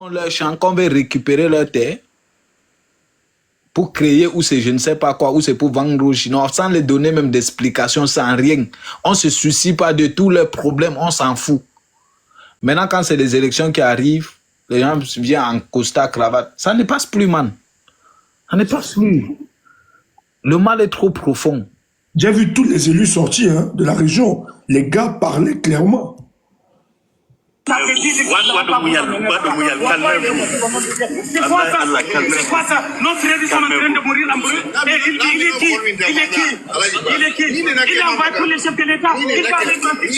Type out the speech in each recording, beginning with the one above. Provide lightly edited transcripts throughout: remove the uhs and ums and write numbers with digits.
leur champ, qu'on veut récupérer leur terre pour créer ou c'est je ne sais pas quoi, ou c'est pour vendre aux Chinois, sans les donner même d'explications, sans rien. On ne se soucie pas de tous leurs problèmes, on s'en fout. Maintenant, quand c'est des élections qui arrivent, les gens viennent en costard, cravate. Ça ne passe plus, man. Ça ne passe plus. Le mal est trop profond. J'ai vu tous les élus sortir de la région. Les gars parlaient clairement. C'est quoi ça? C'est quoi ça? Nos frères sont en train de mourir en brûle. Et il est qui? Il est qui? Il envoie tous les chefs de l'État. Il va les qu'est-ce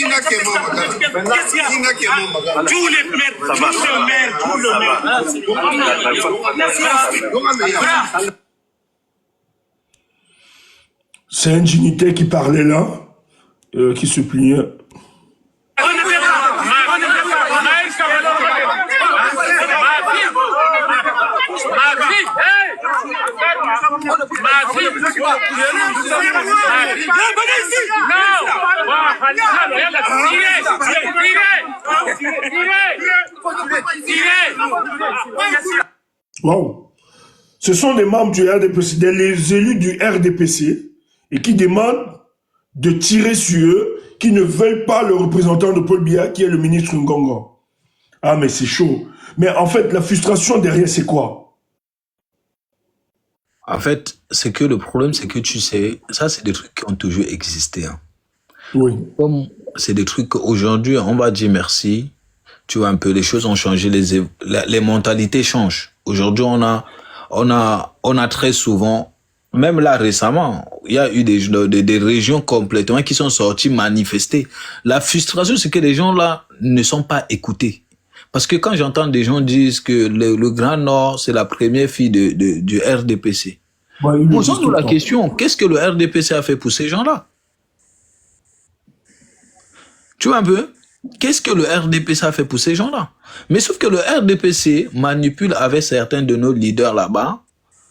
qu'il y a? Tous les maires, tout le maire. C'est un dignitaire qui parlait là, qui se pliait. Wow. Ce sont des membres du RDPC, les élus du RDPC, et qui demandent de tirer sur eux, qui ne veulent pas le représentant de Paul Biya, qui est le ministre Ngongo. Ah, mais c'est chaud. Mais en fait, la frustration derrière, c'est quoi? En fait, c'est que le problème, c'est que tu sais, ça, c'est des trucs qui ont toujours existé. Hein. Oui. Comme c'est des trucs qu'aujourd'hui, on va dire merci. Tu vois, un peu, les choses ont changé, les mentalités changent. Aujourd'hui, on a très souvent, même là récemment, il y a eu des régions complètement qui sont sorties manifester. La frustration, c'est que les gens là ne sont pas écoutés. Parce que quand j'entends des gens dire que le Grand Nord, c'est la première fille du RDPC. Ouais, posons-nous la question, qu'est-ce que le RDPC a fait pour ces gens-là? Tu vois un peu? Qu'est-ce que le RDPC a fait pour ces gens-là? Mais sauf que le RDPC manipule avec certains de nos leaders là-bas,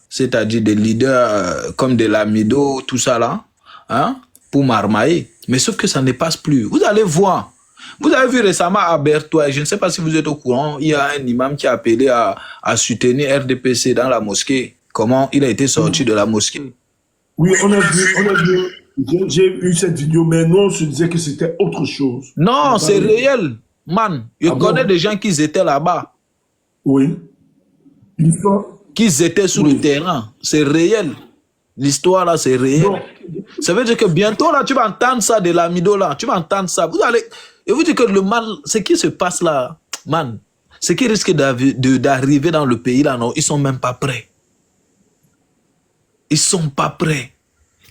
c'est-à-dire des leaders comme de l'Amido, tout ça là, hein, pour marmailler. Mais sauf que ça ne passe plus. Vous allez voir. Vous avez vu récemment à Bertois, je ne sais pas si vous êtes au courant, il y a un imam qui a appelé à soutenir RDPC dans la mosquée. Comment il a été sorti de la mosquée? Oui, on a vu. J'ai eu cette vidéo, mais nous, on se disait que c'était autre chose. Non, c'est réel, man. Je connais des gens qui étaient là-bas. Oui. L'histoire. Qu'ils étaient sur le terrain. C'est réel. L'histoire, là, c'est réel. Non. Ça veut dire que bientôt, là, tu vas entendre ça de l'Amido, là. Tu vas entendre ça. Vous allez... Et vous dites que le mal, ce qui se passe là, man, ce qui risque d'arriver dans le pays, là, non, ils sont même pas prêts. Ils sont pas prêts.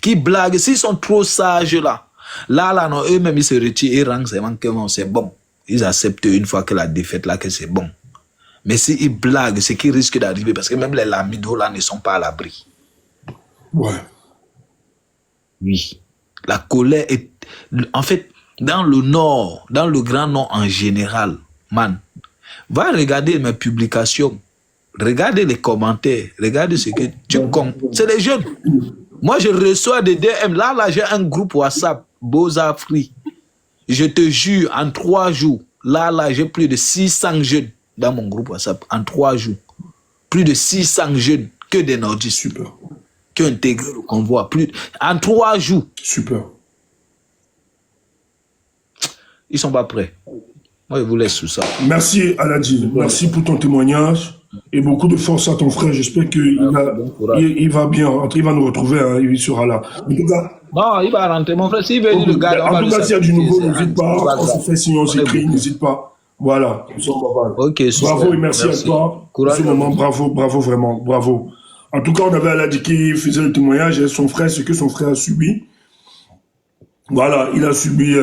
Qui blaguent, s'ils sont trop sages, là, non, eux-mêmes, ils se retirent, ils rangent, c'est bon. Ils acceptent une fois que la défaite, là, que c'est bon. Mais s'ils blaguent, ce qui risque d'arriver, parce que même les lamidos, là, ne sont pas à l'abri. Ouais. Oui. La colère est... En fait, dans le Nord, dans le Grand Nord en général, man, va regarder mes publications, regardez les commentaires, regardez ce que tu comprends. C'est les jeunes. Moi, je reçois des DM. Là, j'ai un groupe WhatsApp, Beaux-Arts Free. Je te jure, en 3 jours, là, j'ai plus de 600 jeunes dans mon groupe WhatsApp. En 3 jours. Plus de 600 jeunes, que des nordistes. Super. Qui ont intégré le convoi. En 3 jours. Super. Ils sont pas prêts. Moi, je vous laisse sous ça. Merci, Aladji. Merci pour ton témoignage. Et beaucoup de force à ton frère. J'espère qu'il va bien. Il va nous retrouver. Hein, il sera là. En tout cas, non, il va rentrer. Mon frère, s'il veut dire le gars... En tout cas, s'il y a du nouveau, n'hésite pas. On se fait sinon on s'écrit. N'hésite pas. Voilà. Ok, bravo et merci à toi. Pour ce moment, bravo vraiment. Bravo. En tout cas, on avait Aladji qui faisait le témoignage. Et son frère, ce que son frère a subi. Voilà, il a subi,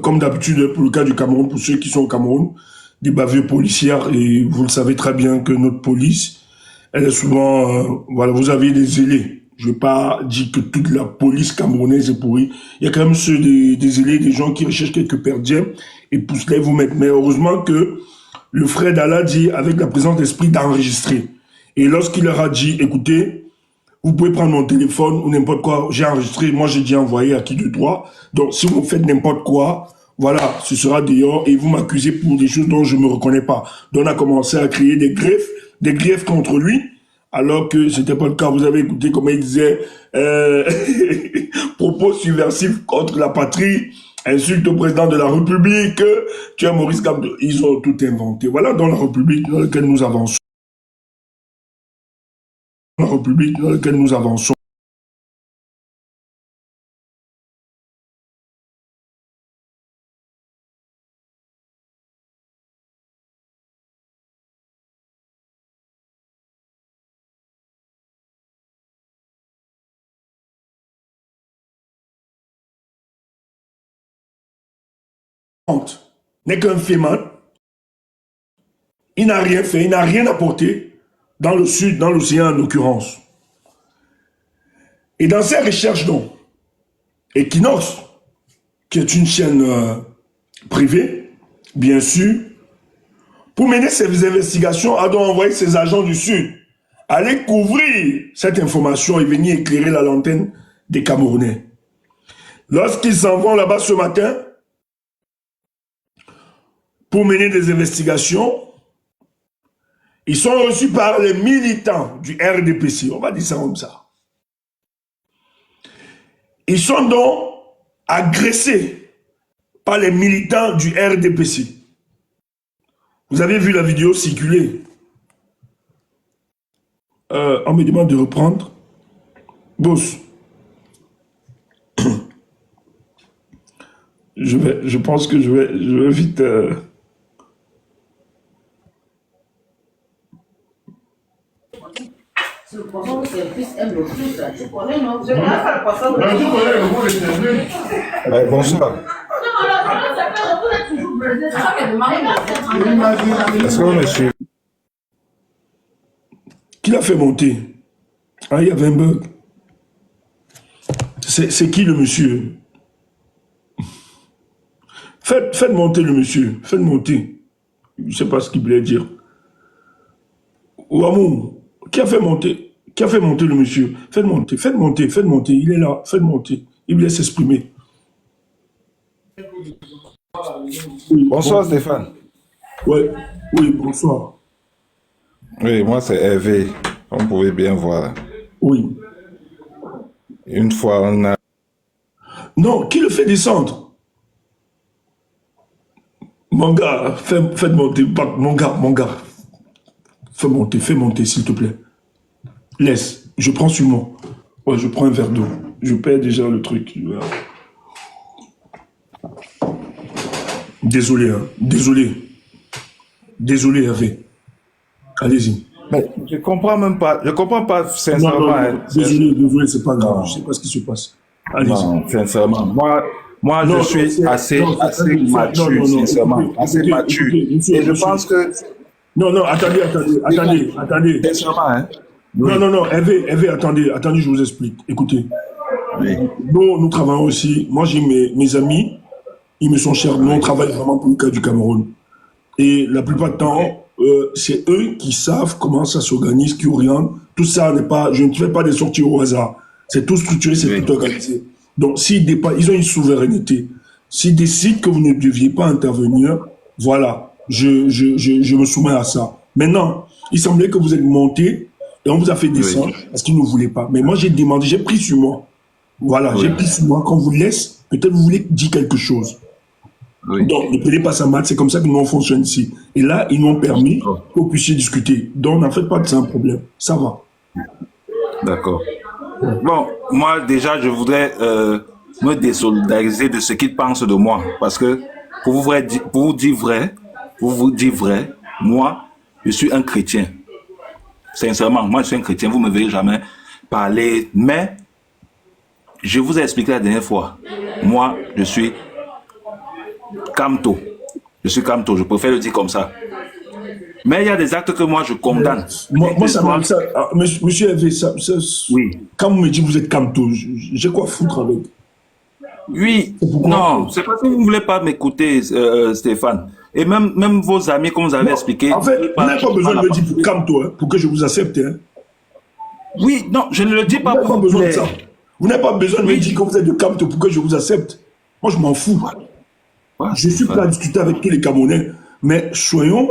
comme d'habitude pour le cas du Cameroun, pour ceux qui sont au Cameroun, des bavures policières. Et vous le savez très bien que notre police, elle est souvent... voilà, vous avez des zélés. Je ne vais pas dire que toute la police camerounaise est pourrie. Il y a quand même ceux des zélés, des gens qui recherchent quelques perdiens et poussent les vous mettre. Mais heureusement que le frère d'Allah dit, avec la présence d'esprit, d'enregistrer. Et lorsqu'il leur a dit, écoutez, vous pouvez prendre mon téléphone ou n'importe quoi, j'ai enregistré, moi j'ai dit envoyer à qui de droit. Donc si vous faites n'importe quoi, voilà, ce sera dehors et vous m'accusez pour des choses dont je ne me reconnais pas. Donc on a commencé à créer des griefs contre lui, alors que ce n'était pas le cas. Vous avez écouté comment il disait propos subversifs contre la patrie, insulte au président de la République, tu es Maurice Kamto. Ils ont tout inventé. Voilà dans la République dans laquelle nous avançons. La République dans laquelle nous avançons. N'est qu'un féman. Il n'a rien fait, il n'a rien apporté dans le sud, dans l'océan en l'occurrence. Et dans ses recherches, donc, Equinox, qui est une chaîne privée, bien sûr, pour mener ses investigations, a donc envoyé ses agents du sud aller couvrir cette information et venir éclairer la lanterne des Camerounais. Lorsqu'ils s'en vont là-bas ce matin, pour mener des investigations, ils sont reçus par les militants du RDPC. On va dire ça comme ça. Ils sont donc agressés par les militants du RDPC. Vous avez vu la vidéo circuler. On me demande de reprendre. Boss. Je pense que je vais vite... Le poisson que c'est fils aime le plus, là. Tu connais, non? Je connais pas le poisson. Tu connais le mot de bonsoir. Est-ce que vous me suivez? Qui l'a fait monter? Ah, il y avait un bug. C'est qui le monsieur? Faites monter le monsieur. Faites monter. Je ne sais pas ce qu'il voulait dire. Ouamou. Qui a fait monter le monsieur? Faites monter. Il est là, faites monter. Il me laisse exprimer. Oui, bonsoir Stéphane. Oui, bonsoir. Oui, moi c'est Hervé. On pouvait bien voir. Oui. Une fois on a... Non, qui le fait descendre? Mon gars, faites monter. Mon gars. Fais monter, s'il te plaît. Laisse, je prends sur moi. Ouais, je prends un verre d'eau. Je perds déjà le truc. Désolé, hein. Désolé, Hervé. Allez-y. Mais je comprends pas sincèrement. Non, désolé, c'est pas grave. Je sais pas ce qui se passe. Allez-y. Non, sincèrement. Moi je suis assez mature, sincèrement. Assez mature. Et je pense que... Non, attendez. Sincèrement, hein. Oui. Non, Hervé, attendez, je vous explique. Écoutez, oui. Nous travaillons aussi. Moi, j'ai mes amis, ils me sont chers. Nous, on travaille vraiment pour le cas du Cameroun. Et la plupart du temps, c'est eux qui savent comment ça s'organise, qui orientent. Tout ça n'est pas... Je ne fais pas des sorties au hasard. C'est tout structuré, c'est tout organisé. Donc, ils ont une souveraineté. S'ils décident que vous ne deviez pas intervenir, voilà, je me soumets à ça. Maintenant, il semblait que vous êtes monté et on vous a fait descendre parce qu'ils ne voulaient pas. Mais moi, j'ai demandé, j'ai pris sur moi. Voilà, j'ai pris sur moi. Quand on vous laisse, peut-être vous voulez dire quelque chose. Oui. Donc, ne prenez pas ça mal, c'est comme ça que nous on fonctionne ici. Et là, ils nous ont permis que vous puissiez discuter. Donc, n'en faites pas que c'est un problème. Ça va. D'accord. Bon, moi, déjà, je voudrais me désolidariser de ce qu'ils pensent de moi. Parce que, pour vous dire vrai, moi, je suis un chrétien. Sincèrement, moi, je suis un chrétien. Vous ne me verrez jamais parler. Mais, je vous ai expliqué la dernière fois. Moi, je suis Kamto. Je préfère le dire comme ça. Mais il y a des actes que moi, je condamne. Moi ça m'a... Monsieur Hervé, oui. Quand vous me dites que vous êtes Kamto, j'ai quoi foutre avec? Oui, non, c'est parce que vous ne voulez pas m'écouter, Stéphane. Et même vos amis, comme vous avez expliqué... En fait, vous n'avez pas besoin de me dire pour Kamto, hein, pour que je vous accepte. Hein. Oui, non, je ne le dis pas pour... Vous n'avez pas besoin de ça. Vous n'avez pas besoin de me dire que vous êtes de Kamto pour que je vous accepte. Moi, je m'en fous. Ouais, Je suis prêt à discuter avec tous les Camerounais, mais soyons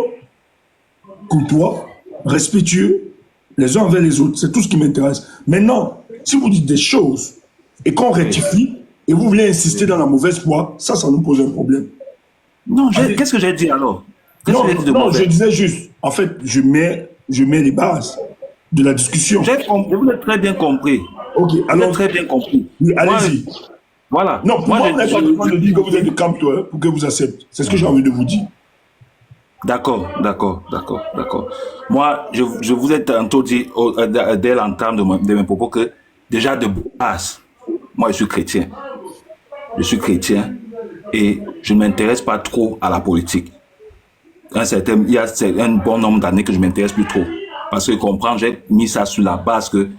courtois, respectueux, les uns envers les autres. C'est tout ce qui m'intéresse. Maintenant, si vous dites des choses et qu'on rectifie, et vous voulez insister dans la mauvaise foi, ça nous pose un problème. Non, qu'est-ce que j'ai dit alors? Non, je disais juste, en fait, je mets les bases de la discussion. Je vous ai très bien compris. Ok, alors. Très bien compris. Oui, allez-y. Voilà. Non, pour moi, on n'a pas besoin de dire que vous êtes de camp, toi, pour que vous acceptez. C'est ce que j'ai envie de vous dire. D'accord. Moi, je vous ai tantôt dit, dès l'entame de mes propos, que déjà de base, moi, je suis chrétien. Et je ne m'intéresse pas trop à la politique. Il y a un bon nombre d'années que je ne m'intéresse plus trop. Parce que, comprends, j'ai mis ça sur la base que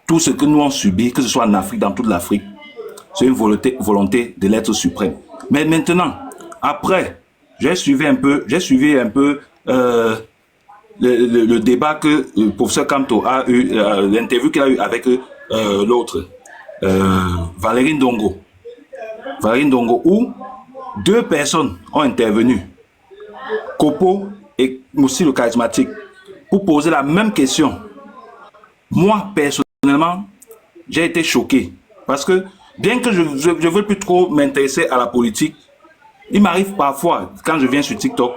tout ce que nous on subit, que ce soit en Afrique, dans toute l'Afrique, c'est une volonté de l'être suprême. Mais maintenant, après, j'ai suivi un peu le débat que le professeur Kamto a eu, l'interview qu'il a eu avec l'autre, Valérie Ndongo, où 2 personnes ont intervenu, Kopo et Moussi le charismatique, pour poser la même question. Moi, personnellement, j'ai été choqué. Parce que, bien que je ne veux plus trop m'intéresser à la politique, il m'arrive parfois, quand je viens sur TikTok,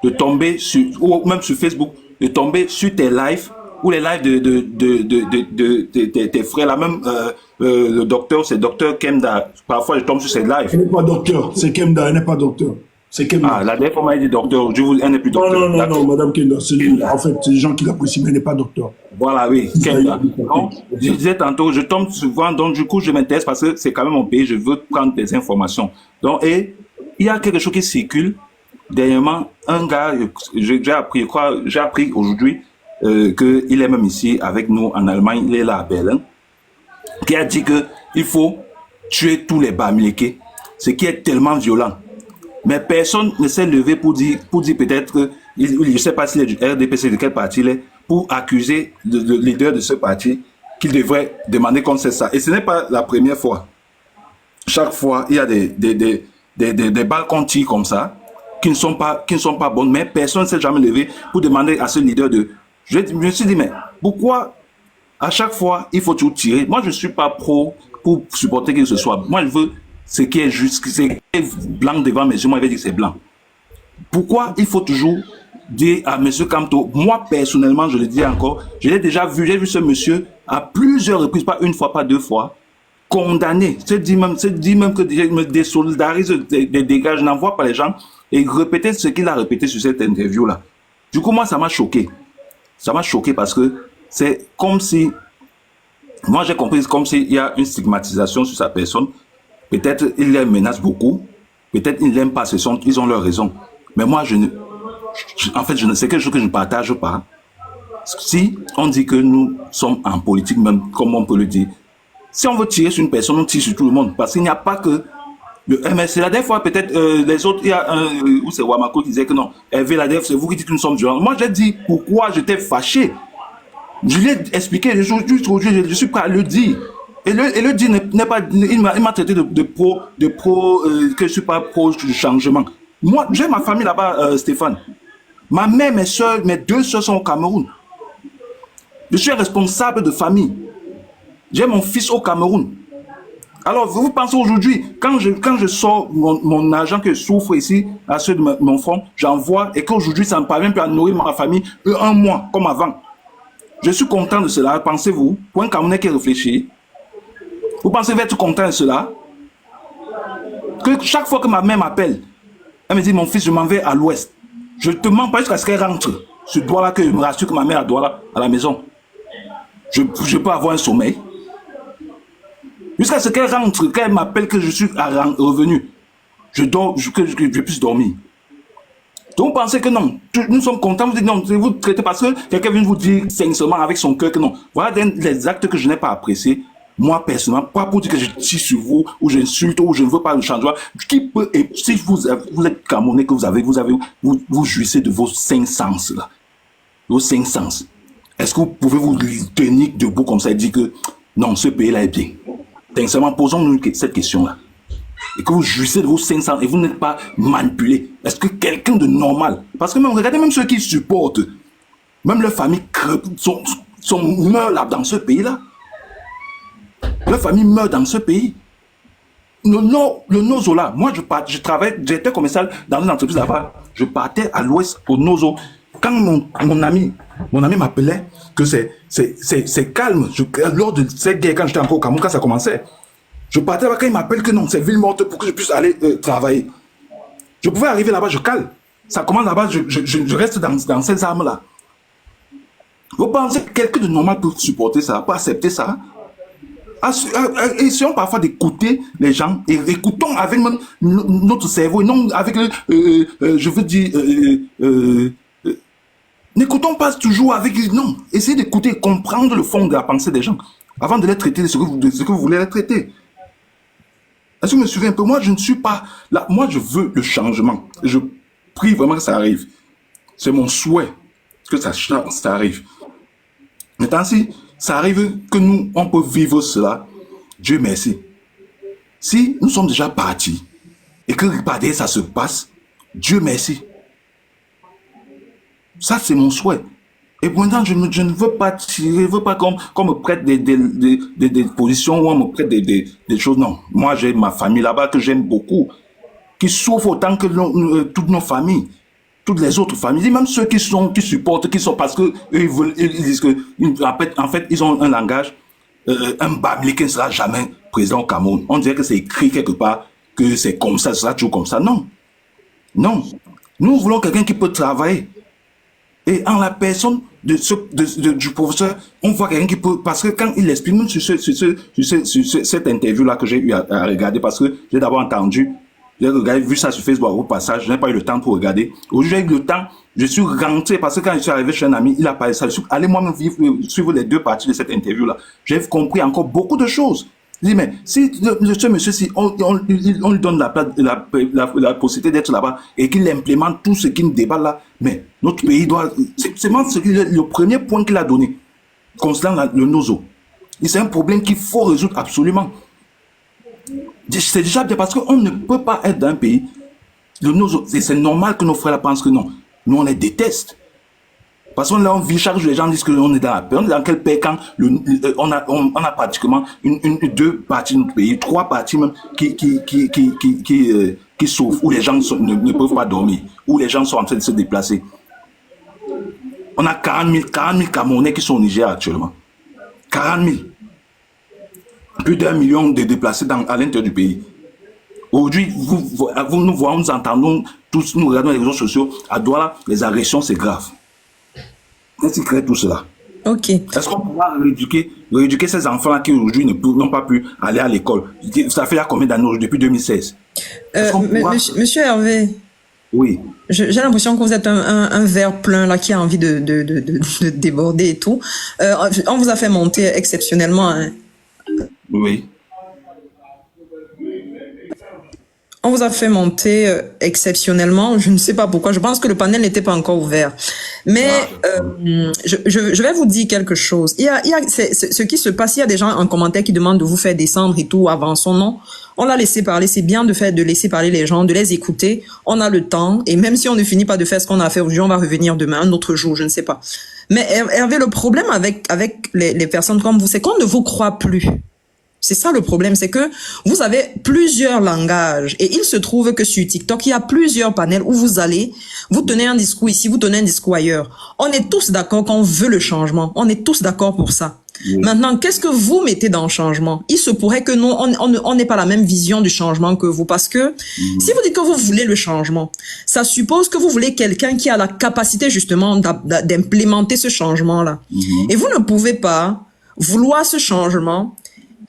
de tomber sur, ou même sur Facebook, de tomber sur tes lives, ou les lives de tes frères, là même, le docteur, c'est docteur Kemda. Parfois, je tombe sur ses lives. Elle n'est pas docteur, c'est Kemda, elle n'est pas docteur. C'est Kemda. Ah, la dernière fois, on m'a dit docteur, elle n'est plus docteur. Non, madame Kemda, en fait, c'est les gens qui l'apprécient, mais elle n'est pas docteur. Voilà, oui, Kemda. Donc, je disais tantôt, je tombe souvent, donc du coup, je m'intéresse parce que c'est quand même mon pays, je veux prendre des informations. Donc, et il y a quelque chose qui circule. Dernièrement, un gars, j'ai appris aujourd'hui qu'il est même ici avec nous en Allemagne, il est là à Berlin, qui a dit qu'il faut tuer tous les Bamileke, ce qui est tellement violent. Mais personne ne s'est levé pour dire peut-être que, je ne sais pas s'il est du RDPC, de quel parti il est, pour accuser le leader de ce parti qu'il devrait demander qu'on sait ça. Et ce n'est pas la première fois. Chaque fois, il y a des balles qu'on tire comme ça, qui ne sont pas bonnes, mais personne ne s'est jamais levé pour demander à ce leader de... Je me suis dit, mais pourquoi à chaque fois, il faut toujours tirer? Moi, je ne suis pas pro pour supporter que ce soit. Moi, je veux ce qui est juste, ce qui est blanc devant mes yeux, moi, je vais dire que c'est blanc. Pourquoi il faut toujours dire à M. Kamto, moi, personnellement, je le dis encore, je l'ai déjà vu, j'ai vu ce monsieur à plusieurs reprises, pas une fois, pas 2 fois, condamné. Se dit même que je me désolidarise des dégâts, je n'envoie pas les gens, et répéter ce qu'il a répété sur cette interview-là. Du coup, moi, ça m'a choqué. Ça m'a choqué parce que c'est comme si, moi j'ai compris, comme s'il y a une stigmatisation sur sa personne. Peut-être il les menace beaucoup, peut-être ils ne l'aiment pas, ils ont leur raison. Mais moi, en fait, c'est quelque chose que je ne partage pas. Si on dit que nous sommes en politique, même comme on peut le dire, si on veut tirer sur une personne, on tire sur tout le monde. Parce qu'il n'y a pas que le MSC. La dernière fois, peut-être les autres, il y a un, où c'est Wamako qui disait que non, Hervé Ladef, c'est vous qui dites que nous sommes violents. Moi, j'ai dit pourquoi j'étais fâché. Je lui ai expliqué, je suis prêt à le dire. Et le dire n'est pas, il m'a traité de pro, que je ne suis pas pro du changement. Moi, j'ai ma famille là-bas, Stéphane. Ma mère, mes soeurs, mes 2 soeurs sont au Cameroun. Je suis responsable de famille. J'ai mon fils au Cameroun. Alors, vous pensez aujourd'hui, quand je sors mon argent que je souffre ici, à ceux de mon fonds, j'envoie, et qu'aujourd'hui, ça ne me parvient plus à nourrir ma famille 1 mois, comme avant. Je suis content de cela, pensez-vous, pour un Camerounais qui réfléchit. Vous pensez que vous êtes content de cela? Que chaque fois que ma mère m'appelle, elle me dit, mon fils, je m'en vais à l'ouest. Je te mens pas jusqu'à ce qu'elle rentre. Ce doigt-là, que je me rassure que ma mère a doigt là, à la maison. Je peux avoir un sommeil. Jusqu'à ce qu'elle rentre, qu'elle m'appelle que je suis revenu. Je dors, que je puisse dormir. Donc vous pensez que non, nous sommes contents, vous dites non, vous traitez parce que quelqu'un vient vous dire sincèrement avec son cœur que non. Voilà les actes que je n'ai pas appréciés. Moi, personnellement, pas pour dire que je tire sur vous, ou j'insulte, ou je ne veux pas le changement. Qui peut, et si vous êtes Camerounais, que vous jouissez de vos 5 sens, là. Vos 5 sens. Est-ce que vous pouvez vous tenir debout comme ça et dire que non, ce pays-là est bien? Sincèrement, posons-nous cette question-là. et que vous jouissez de vos 500 et vous n'êtes pas manipulé, est-ce que quelqu'un de normal, parce que même, regardez même ceux qui supportent, même leurs familles meurent là, dans ce pays-là. Leurs familles meurent dans ce pays. Le Nozo là, moi je travaillais, j'étais commercial dans une entreprise là-bas, je partais à l'ouest au Nozo. Quand mon ami m'appelait que c'est calme, lors de cette guerre, quand j'étais encore au Cameroun, quand ça commençait, je partais là-bas, quand il m'appelle que non, c'est ville morte pour que je puisse aller travailler. Je pouvais arriver là-bas, je cale. Ça commence là-bas, je reste dans ces armes-là. Vous pensez que quelqu'un de normal peut supporter ça, peut accepter ça? Essayons parfois d'écouter les gens et écoutons avec notre cerveau et non avec je veux dire n'écoutons pas toujours avec non, essayez d'écouter, comprendre le fond de la pensée des gens avant de les traiter de ce que vous voulez les traiter. Est-ce que vous me suivez un peu? Moi je ne suis pas là, moi je veux le changement, je prie vraiment que ça arrive, c'est mon souhait que ça arrive. Maintenant si ça arrive que nous, on peut vivre cela, Dieu merci. Si nous sommes déjà partis et que regardez, ça se passe, Dieu merci. Ça, c'est mon souhait. Et maintenant, je ne veux pas tirer, je ne veux pas qu'on me prête des positions ou on me prête des choses. Non, moi, j'ai ma famille là-bas que j'aime beaucoup, qui souffre autant que toutes nos familles. Toutes les autres familles, même ceux qui supportent, qui sont parce que eux, ils disent que en fait ils ont un langage, un Bamilé qui ne sera jamais président au Cameroun. On dirait que c'est écrit quelque part que c'est comme ça, ce sera toujours comme ça. Non, non. Nous voulons quelqu'un qui peut travailler. Et en la personne du professeur, on voit quelqu'un qui peut, parce que quand il explique, même sur cette interview-là que j'ai eu à regarder, parce que j'ai d'abord entendu. J'ai regardé, vu ça sur Facebook au passage, je n'ai pas eu le temps pour regarder. Aujourd'hui, j'ai eu le temps, je suis rentré parce que quand je suis arrivé chez un ami, il a parlé ça. Allez moi-même suivre les deux parties de cette interview-là. J'ai compris encore beaucoup de choses. Je dis, mais si ce monsieur, si on lui donne la possibilité d'être là-bas et qu'il implémente tout ce qu'il débat là, mais notre pays doit. C'est le premier point qu'il a donné concernant le Nozo. C'est un problème qu'il faut résoudre absolument. C'est déjà bien parce qu'on ne peut pas être dans un pays. C'est normal que nos frères pensent que non. Nous, on les déteste. Parce qu'on là, on vit chaque jour, les gens disent qu'on est dans la paix. On est dans quel pays quand on a pratiquement deux parties de notre pays, trois parties même qui souffrent, où les gens ne peuvent pas dormir, où les gens sont en train de se déplacer. On a 40 000 Camerounais qui sont au Niger actuellement. 40 000. Plus d'1 million de déplacés à l'intérieur du pays. Aujourd'hui, nous voyons, nous entendons, tous nous regardons les réseaux sociaux, à Douala, les agressions, c'est grave. Qu'est-ce qui crée tout cela? Ok. Est-ce qu'on pourra rééduquer ces enfants-là qui aujourd'hui n'ont pas pu aller à l'école? Ça fait là combien d'années depuis 2016? Monsieur Hervé. Oui. J'ai l'impression que vous êtes un verre plein là qui a envie de déborder et tout. On vous a fait monter exceptionnellement. Hein. Oui. On vous a fait monter exceptionnellement. Je ne sais pas pourquoi. Je pense que le panel n'était pas encore ouvert. Mais je vais vous dire quelque chose. Il y a ce qui se passe. Il y a des gens en commentaire qui demandent de vous faire descendre et tout. Avançons, non. On l'a laissé parler. C'est bien de laisser parler les gens, de les écouter. On a le temps. Et même si on ne finit pas de faire ce qu'on a fait aujourd'hui, on va revenir demain, un autre jour, je ne sais pas. Mais Hervé, le problème avec les personnes comme vous, c'est qu'on ne vous croit plus. C'est ça le problème, c'est que vous avez plusieurs langages et il se trouve que sur TikTok, il y a plusieurs panels où vous allez, vous tenez un discours ici, vous tenez un discours ailleurs. On est tous d'accord qu'on veut le changement. On est tous d'accord pour ça. Oui. Maintenant, qu'est-ce que vous mettez dans le changement? Il se pourrait que nous, on n'ait pas la même vision du changement que vous parce que si vous dites que vous voulez le changement, ça suppose que vous voulez quelqu'un qui a la capacité justement d'implémenter ce changement-là. Et vous ne pouvez pas vouloir ce changement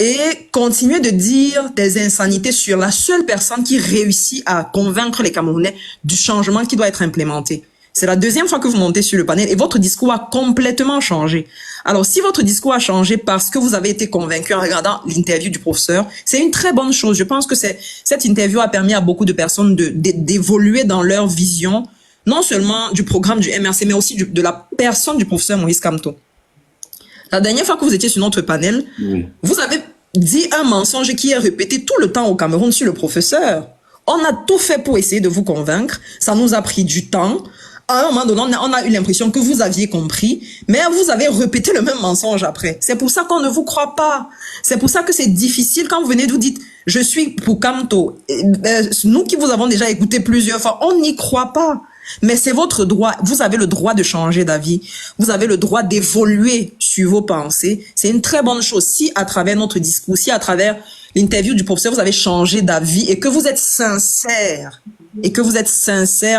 et continuer de dire des insanités sur la seule personne qui réussit à convaincre les Camerounais du changement qui doit être implémenté. C'est la deuxième fois que vous montez sur le panel et votre discours a complètement changé. Alors, si votre discours a changé parce que vous avez été convaincu en regardant l'interview du professeur, c'est une très bonne chose. Je pense que cette interview a permis à beaucoup de personnes d'évoluer dans leur vision, non seulement du programme du MRC, mais aussi de la personne du professeur Moïse Kamto. La dernière fois que vous étiez sur notre panel, vous avez dit un mensonge qui est répété tout le temps au Cameroun sur le professeur. On a tout fait pour essayer de vous convaincre. Ça nous a pris du temps. À un moment donné, on a eu l'impression que vous aviez compris, mais vous avez répété le même mensonge après. C'est pour ça qu'on ne vous croit pas. C'est pour ça que c'est difficile quand vous venez de vous dites « Je suis pour Kamto ». Nous qui vous avons déjà écouté plusieurs fois, on n'y croit pas. Mais c'est votre droit. Vous avez le droit de changer d'avis. Vous avez le droit d'évoluer sur vos pensées. C'est une très bonne chose. Si à travers notre discours, si à travers l'interview du professeur, vous avez changé d'avis et que vous êtes sincère,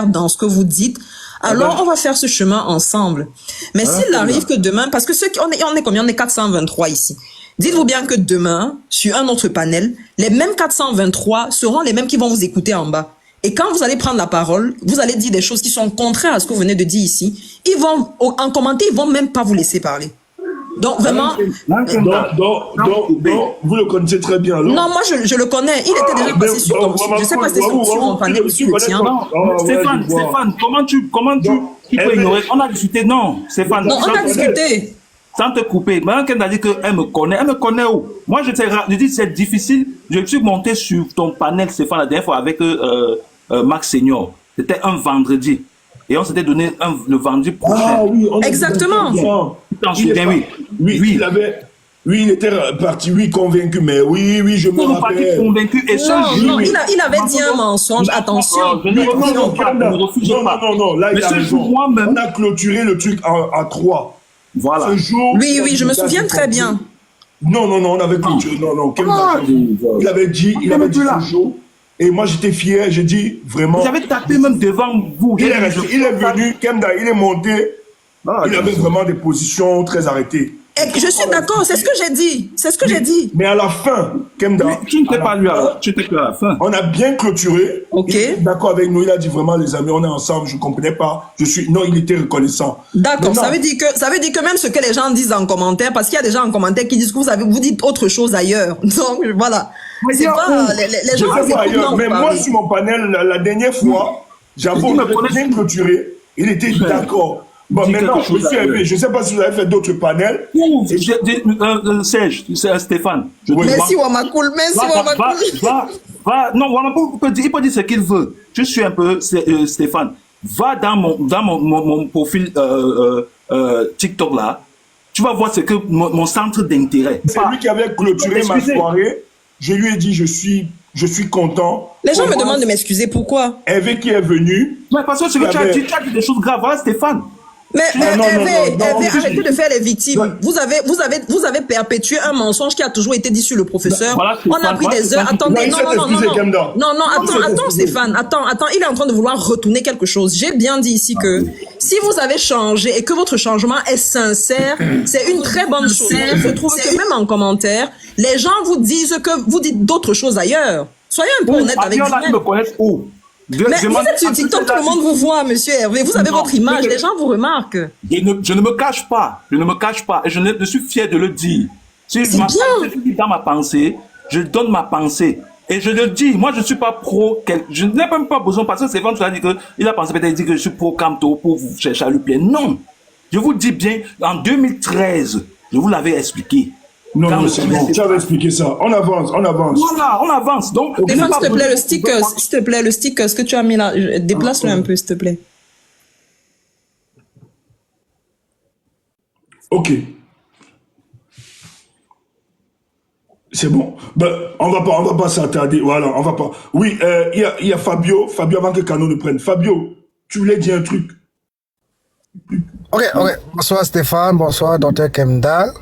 dans ce que vous dites, alors on va faire ce chemin ensemble. Mais s'il arrive que demain, parce que on est combien? On est 423 ici. Dites-vous bien que demain, sur un autre panel, les mêmes 423 seront les mêmes qui vont vous écouter en bas. Et quand vous allez prendre la parole, vous allez dire des choses qui sont contraires à ce que vous venez de dire ici. Ils vont, en commenter, ils vont même pas vous laisser parler. Donc vraiment. Donc, vous le connaissez très bien. Alors. Non, moi je le connais. Il était déjà passé sur ton. Je sais pas si c'était sur mon panel ou sur le tien. Stéphane, comment tu peux ignorer? On a discuté, non, Stéphane. Non, on a discuté. Sans te couper. Maintenant qu'elle a dit qu'elle me connaît où? Moi, je dis c'est difficile. Je suis monté sur ton panel, Stéphane, la dernière fois avec Max Senior. C'était un vendredi. Et on s'était donné le vendredi prochain. Ah oui, exactement. Tu t'en souviens, oui. Oui, il était parti, convaincu, mais oui, je me rappelle. Convaincu et non, il avait dit un mensonge, attention. Non, là, il a raison. On a clôturé le truc à 3. Voilà. Ce jour, oui, je me souviens très bien. Non, on avait clôturé. Il avait dit ce jour. Et moi, j'étais fier, j'ai dit vraiment. Vous avez tapé même devant vous. Il est venu, Kemda, il est monté. Il avait vraiment des positions très arrêtées. Et je suis d'accord, c'est ce que j'ai dit. Mais à la fin, Kemda. Tu n'étais pas lui alors. Tu étais que à la fin. On a bien clôturé. Ok. Il était d'accord avec nous. Il a dit vraiment, les amis, on est ensemble. Je ne comprenais pas. Non, il était reconnaissant. D'accord. Ça veut dire que même ce que les gens disent en commentaire, parce qu'il y a des gens en commentaire qui disent que vous dites autre chose ailleurs. Donc, voilà. C'est pas, les gens disent ailleurs. Mais moi, sur mon panel, la dernière fois, j'avoue, on a bien clôturé. Il était d'accord. Bon, maintenant, je ne sais pas si vous avez fait d'autres panels. Serge, c'est Stéphane. Merci Wamakoul, non, Wamakoul, il peut dire ce qu'il veut. Je suis un peu Stéphane. Va dans mon profil TikTok là. Tu vas voir ce que mon centre d'intérêt. C'est lui qui avait clôturé ma soirée. Je lui ai dit, je suis content. Les gens me demandent de m'excuser. Pourquoi? Hervé qui est venu. Mais parce que ce que tu as dit des choses graves. Voilà, Stéphane. Mais Hervé, arrêtez de faire les victimes. Vous avez perpétué un mensonge qui a toujours été dit sur le professeur. Voilà, on a pris des heures. Attendez, attends, Stéphane. Attends, il est en train de vouloir retourner quelque chose. J'ai bien dit ici que si vous avez changé et que votre changement est sincère, c'est une très bonne chose. Je trouve que même en commentaire, les gens vous disent que vous dites d'autres choses ailleurs. Soyez un peu honnête avec vous-même. Mais vous êtes sur TikTok, tout le monde vous voit, monsieur Hervé. Vous avez votre image, les gens vous remarquent. Je ne me cache pas. Et je suis fier de le dire. C'est bien. Dans ma pensée, je donne ma pensée. Et je le dis, moi je ne suis pas pro. Je n'ai même pas besoin, parce que c'est quand tu as dit qu'il a pensé peut-être que je suis pro Kamto pour vous chercher à lui plaire. Non. Je vous dis bien, en 2013, je vous l'avais expliqué. Non, c'est bon. Tu avais expliqué ça. On avance. Voilà, on avance. Donc, s'il te plaît, le sticker, ce que tu as mis là, déplace-le un peu, s'il te plaît. Ok. C'est bon. Ben, on va pas s'attarder. Voilà, on va pas. Oui, il y a Fabio. Fabio, avant que Cano ne prenne. Fabio, tu voulais dire un truc. Ok. Bonsoir Stéphane, bonsoir Dr Kemda.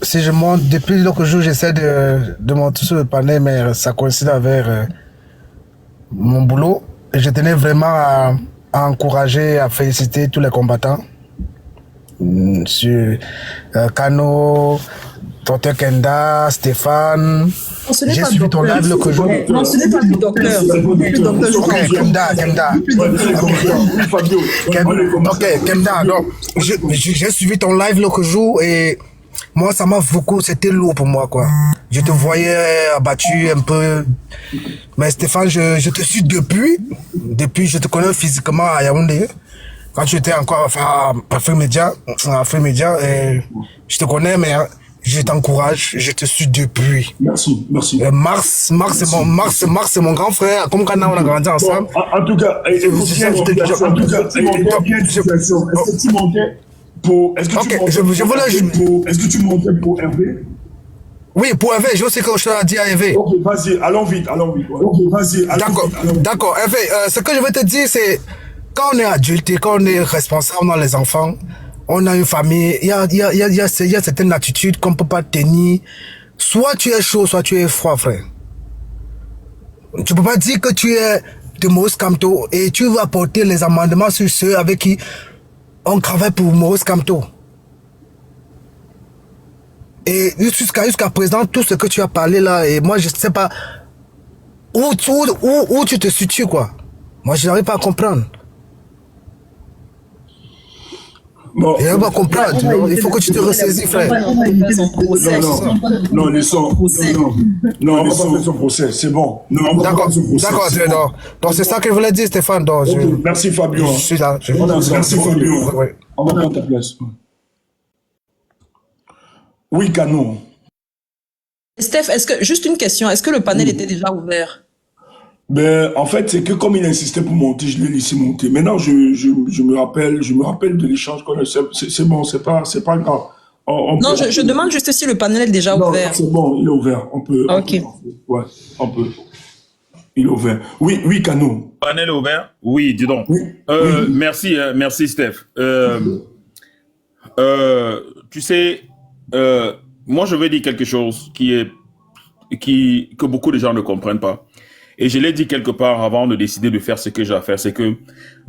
Si je monte, depuis l'autre jour, j'essaie de monter sur le panel, mais ça coïncide avec mon boulot. Et je tenais vraiment à encourager, à féliciter tous les combattants. Sur Kano, Dr Kemda, Stéphane. J'ai suivi ton live l'autre jour. Non, ce n'est pas le docteur. Ok, Kemda. Ok, Kemda. Donc, j'ai suivi ton live l'autre jour et moi, ça m'a beaucoup, c'était lourd pour moi, quoi. Je te voyais abattu un peu. Mais Stéphane, je te suis depuis, je te connais physiquement à Yaoundé. Quand tu étais encore à Afrique Média, et je te connais, mais je t'encourage, je te suis depuis. Merci, merci. Mars, c'est mon grand frère. Comme quand on a grandi ensemble. Bon, en tout cas, est-ce que tu montais pour... Est-ce que tu montais pour Hervé? Oui, pour Hervé, je sais que je t'ai dit à Hervé. Ok, vas-y, allons vite. Ok, vas-y, D'accord, Hervé, ce que je veux te dire, c'est quand on est adulte et quand on est responsable dans les enfants, on a une famille, il y a certaines attitudes qu'on ne peut pas tenir. Soit tu es chaud, soit tu es froid, frère. Tu ne peux pas dire que tu es de Maurice Kamto et tu vas apporter les amendements sur ceux avec qui on travaille pour Maurice Kamto. Et jusqu'à présent, tout ce que tu as parlé là, et moi je ne sais pas où tu te situes, quoi. Moi je n'arrive pas à comprendre. Bon, et on va comprendre, il faut que tu te ressaisis, frère. Non, laissons son procès, c'est bon. D'accord, donc c'est ça que je voulais dire, Stéphane. Donc, okay, merci Fabio. Je suis là. Merci Fabio. Ouais. On va prendre ta place. Oui, Canon. Steph, juste une question, est-ce que le panel était déjà ouvert? Ben, en fait, c'est que comme il insistait pour monter, je l'ai laissé monter. Maintenant, je me rappelle de l'échange qu'on a. C'est bon, c'est pas grave. Non, je demande juste si le panel est déjà ouvert. C'est bon, il est ouvert. On peut. Ok. Ouais, on peut. Il est ouvert. Oui, Canon. Le panel est ouvert? Oui, dis donc. Oui. Merci, Steph. Tu sais, moi, je vais dire quelque chose que beaucoup de gens ne comprennent pas. Et je l'ai dit quelque part avant de décider de faire ce que j'ai à faire, c'est que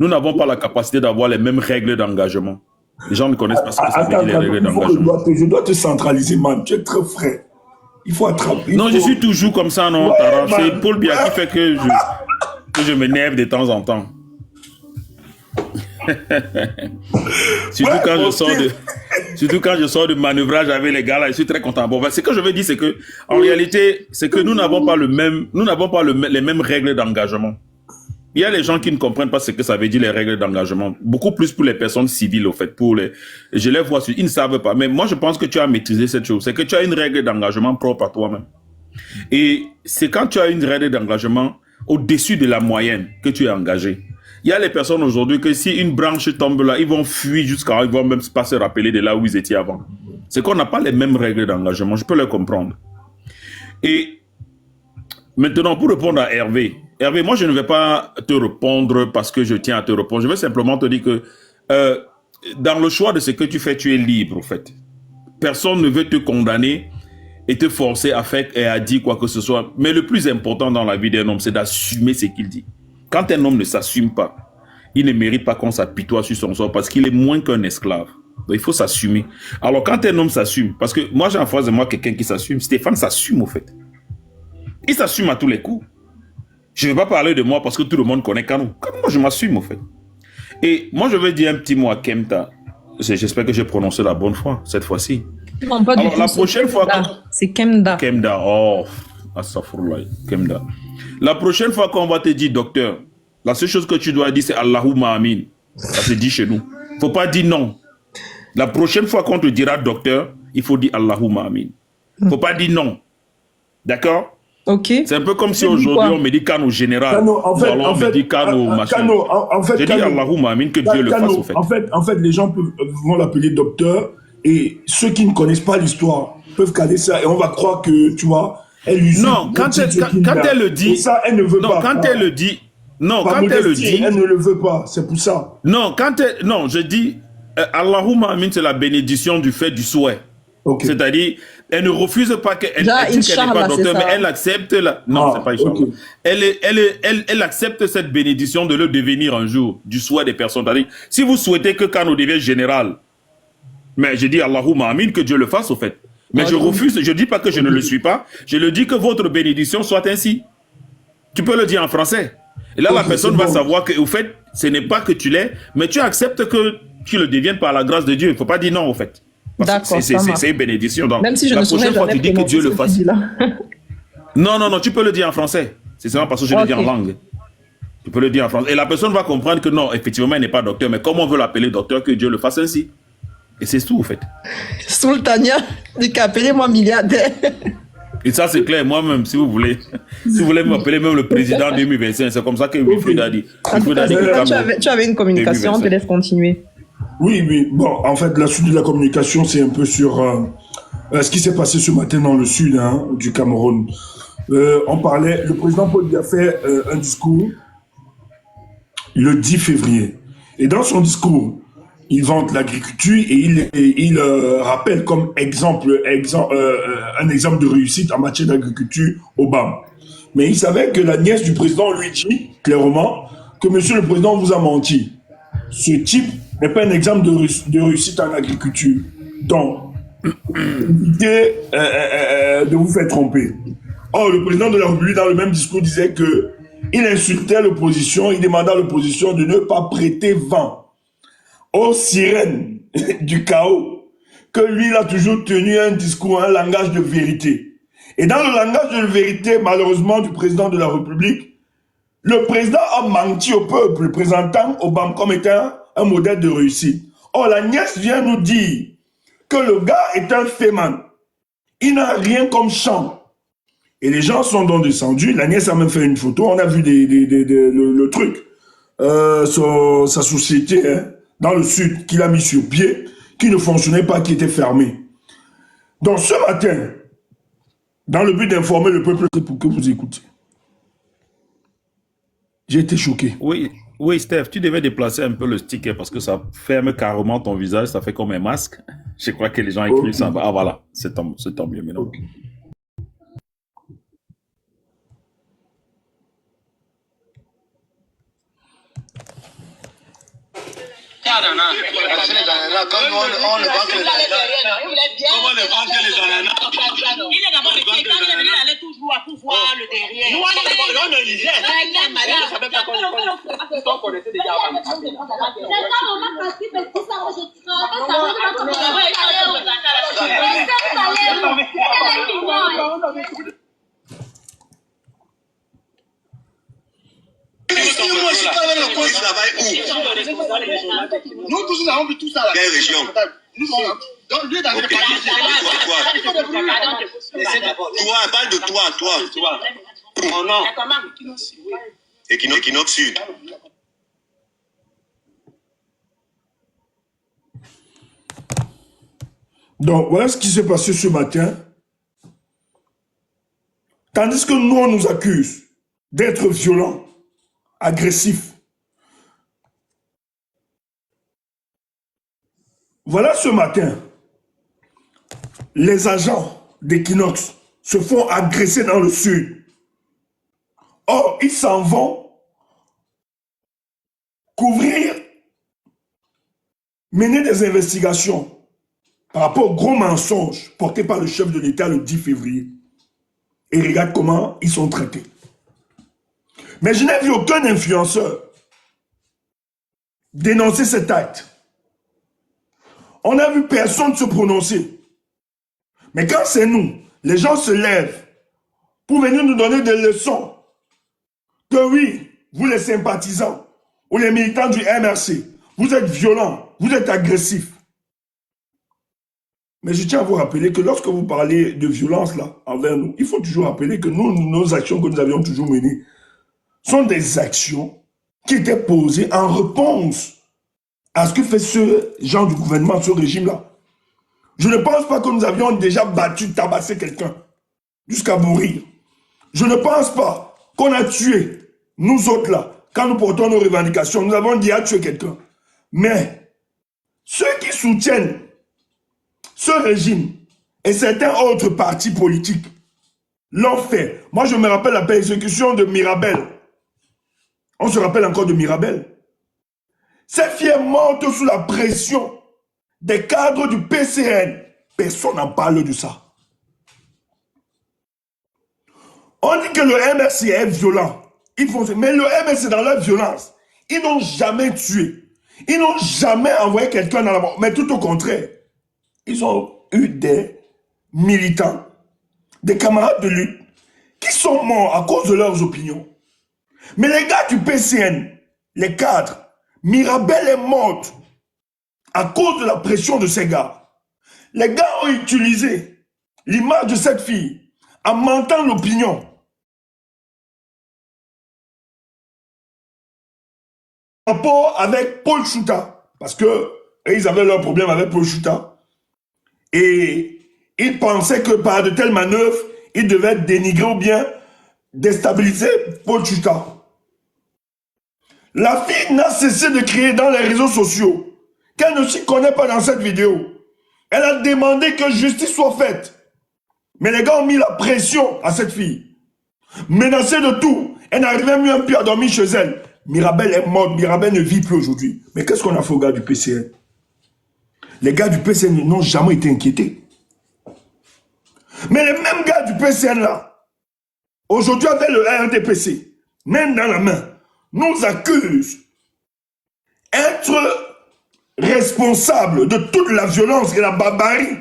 nous n'avons pas la capacité d'avoir les mêmes règles d'engagement. Les gens ne connaissent pas ce que ça veut dire, les règles d'engagement. Je dois te centraliser, man. Tu es très frais. Il faut attraper. Non, je suis toujours comme ça, non, Tara. C'est Paul Biya qui fait que je m'énerve de temps en temps. Surtout quand je sors de manœuvrage avec les gars là, je suis très content. Bon, ce que je veux dire, c'est que en réalité, c'est que nous n'avons pas les mêmes règles d'engagement. Il y a les gens qui ne comprennent pas ce que ça veut dire les règles d'engagement. Beaucoup plus pour les personnes civiles, au fait. Je les vois, ils ne savent pas. Mais moi, je pense que tu as maîtrisé cette chose. C'est que tu as une règle d'engagement propre à toi-même. Et c'est quand tu as une règle d'engagement au-dessus de la moyenne que tu es engagé. Il y a les personnes aujourd'hui que si une branche tombe là, ils vont fuir jusqu'à, ils vont même pas se rappeler de là où ils étaient avant. C'est qu'on n'a pas les mêmes règles d'engagement, je peux le comprendre. Et maintenant, pour répondre à Hervé, moi je ne vais pas te répondre parce que je tiens à te répondre, je vais simplement te dire que dans le choix de ce que tu fais, tu es libre en fait. Personne ne veut te condamner et te forcer à faire et à dire quoi que ce soit. Mais le plus important dans la vie d'un homme, c'est d'assumer ce qu'il dit. Quand un homme ne s'assume pas, il ne mérite pas qu'on s'apitoie sur son sort parce qu'il est moins qu'un esclave. Donc, il faut s'assumer. Alors, quand un homme s'assume, parce que moi, j'ai en face de moi quelqu'un qui s'assume, Stéphane s'assume au fait. Il s'assume à tous les coups. Je ne vais pas parler de moi parce que tout le monde connaît Kano. Moi, je m'assume au fait. Et moi, je vais dire un petit mot à Kemta. J'espère que j'ai prononcé la bonne fois, cette fois-ci. Non, pas alors, la prochaine fois... C'est Kemda. Kemda, oh, astaghfirullah, Kemda. La prochaine fois qu'on va te dire docteur, la seule chose que tu dois dire c'est Allahumma amin. Ça se dit chez nous. Faut pas dire non. La prochaine fois qu'on te dira docteur, il faut dire Allahumma amin. Faut pas dire non. D'accord? Ok. C'est un peu comme si aujourd'hui on me dit Kano général. Kano, en fait, ou alors on me dit Kano machin. Kano, en fait, j'ai dit Allahumma amin, que Dieu le fasse au fait. En fait, les gens vont l'appeler docteur et ceux qui ne connaissent pas l'histoire peuvent caler ça et on va croire que, tu vois, non, quand elle le dit, ça, elle ne veut pas. Quand elle le dit, non, quand elle le dit, elle ne le veut pas, c'est pour ça. Non, non, je dis, Allahumma amin, c'est la bénédiction du fait du souhait. Okay. C'est-à-dire, elle ne refuse pas qu'elle dit qu'elle n'est pas docteur, mais elle accepte la... Non, c'est pas Inch'Allah. Okay. Elle accepte cette bénédiction de le devenir un jour, du souhait des personnes. C'est-à-dire, si vous souhaitez que Kano devienne général, mais je dis Allahumma amin, que Dieu le fasse au fait. Mais je refuse, je ne dis pas que je ne le suis pas, je le dis que votre bénédiction soit ainsi. Tu peux le dire en français. Et là, la personne va savoir que, au fait, ce n'est pas que tu l'es, mais tu acceptes que tu le deviennes par la grâce de Dieu. Il ne faut pas dire non, au fait. D'accord. C'est une bénédiction. Donc, même si je la ne prochaine fois, tu dis que Dieu le fasse. Non, tu peux le dire en français. C'est seulement parce que je le dis en langue. Tu peux le dire en français. Et la personne va comprendre que non, effectivement, elle n'est pas docteur, mais comment on veut l'appeler docteur, que Dieu le fasse ainsi. Et c'est tout, en fait. Sultania, dit qu'appelez-moi milliardaire. Et ça, c'est clair. Moi-même, si vous voulez m'appeler même le président 2025, c'est comme ça que Wilfried a dit. En tout cas, tu avais une communication, on te laisse continuer. Oui, oui. Bon, en fait, la suite de la communication, c'est un peu sur ce qui s'est passé ce matin dans le sud du Cameroun. On parlait, le président Paul Biya a fait un discours le 10 février. Et dans son discours, il vante l'agriculture et il rappelle comme un exemple de réussite en matière d'agriculture au BAM. Mais il savait que la nièce du président lui dit clairement que monsieur le président vous a menti. Ce type n'est pas un exemple de réussite en agriculture. Donc, évitez de vous faire tromper. Or, le président de la République, dans le même discours, disait que il insultait l'opposition, il demandait à l'opposition de ne pas prêter vent aux sirènes du chaos, que lui, il a toujours tenu un discours, un langage de vérité. Et dans le langage de vérité, malheureusement, du président de la République, le président a menti au peuple, le présentant Obama comme étant un modèle de réussite. Or, la nièce vient nous dire que le gars est un féman. Il n'a rien comme chant. Et les gens sont donc descendus. La nièce a même fait une photo. On a vu le truc. Sa société dans le sud qu'il a mis sur pied, qui ne fonctionnait pas, qui était fermée. Donc ce matin, dans le but d'informer le peuple pour que vous écoutiez, j'ai été choqué. Oui, Steph, tu devais déplacer un peu le sticker parce que ça ferme carrément ton visage, ça fait comme un masque. Je crois que les gens écrivent ça. Ah voilà, c'est tant mieux maintenant. Okay. Comme on ne vend que les ananas. Comment ne vend que les ananas? Il est d'abord le quelqu'un, il allait toujours pour voir le derrière. Nous, on ne lisait. On ne savait pas qu'on connaissait déjà avant. Moi, je suis pas avec le coin, je travaille où? Nous tous, nous avons vu tout ça là. Quelle région? Nous sommes dans lui dans le toi, parle de toi. Oh non. Equinox Sud. Donc, voilà ce qui s'est passé ce matin. Tandis que nous, on nous accuse d'être violents, agressifs. Voilà ce matin, les agents d'Equinox se font agresser dans le sud. Or, ils s'en vont couvrir, mener des investigations par rapport aux gros mensonges portés par le chef de l'État le 10 février. Et regarde comment ils sont traités. Mais je n'ai vu aucun influenceur dénoncer cet acte. On n'a vu personne se prononcer. Mais quand c'est nous, les gens se lèvent pour venir nous donner des leçons. Que oui, vous les sympathisants ou les militants du MRC, vous êtes violents, vous êtes agressifs. Mais je tiens à vous rappeler que lorsque vous parlez de violence là envers nous, il faut toujours rappeler que nos actions que nous avions toujours menées sont des actions qui étaient posées en réponse à ce que fait ce genre de gouvernement, ce régime-là. Je ne pense pas que nous avions déjà battu, tabassé quelqu'un jusqu'à mourir. Je ne pense pas qu'on a tué, nous autres là, quand nous portons nos revendications, nous avons dit à tuer quelqu'un. Mais ceux qui soutiennent ce régime et certains autres partis politiques l'ont fait. Moi, je me rappelle la persécution de Mirabel. On se rappelle encore de Mirabel. Ces filles mortes sous la pression des cadres du PCN. Personne n'en parle de ça. On dit que le MRC est violent. Mais le MRC, dans leur violence, ils n'ont jamais tué. Ils n'ont jamais envoyé quelqu'un dans la mort. Mais tout au contraire, ils ont eu des militants, des camarades de lutte, qui sont morts à cause de leurs opinions. Mais les gars du PCN, les cadres, Mirabel est morte à cause de la pression de ces gars. Les gars ont utilisé l'image de cette fille en mentant l'opinion. Rapport avec Paul Chouta, parce que ils avaient leur problème avec Paul Chouta. Et ils pensaient que par de telles manœuvres, ils devaient dénigrer ou bien déstabiliser Paul Chouta. La fille n'a cessé de crier dans les réseaux sociaux qu'elle ne s'y connaît pas dans cette vidéo. Elle a demandé que justice soit faite. Mais les gars ont mis la pression à cette fille. Menacée de tout, elle n'arrivait même plus à dormir chez elle. Mirabel est morte, Mirabel ne vit plus aujourd'hui. Mais qu'est-ce qu'on a fait aux gars du PCN? Les gars du PCN n'ont jamais été inquiétés. Mais les mêmes gars du PCN là, aujourd'hui avec le RDPC, même dans la main, nous accusent d'être responsables de toute la violence et la barbarie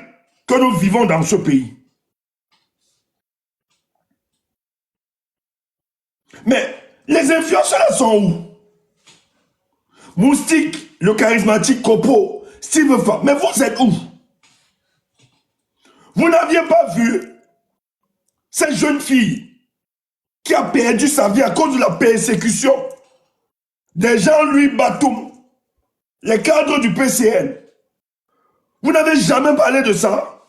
que nous vivons dans ce pays. Mais les influenceurs là sont où? Moustique, le charismatique Kopo, Steve Fa, mais vous êtes où? Vous n'aviez pas vu cette jeune fille qui a perdu sa vie à cause de la persécution des Jean-Louis Batoum, les cadres du PCN. Vous n'avez jamais parlé de ça.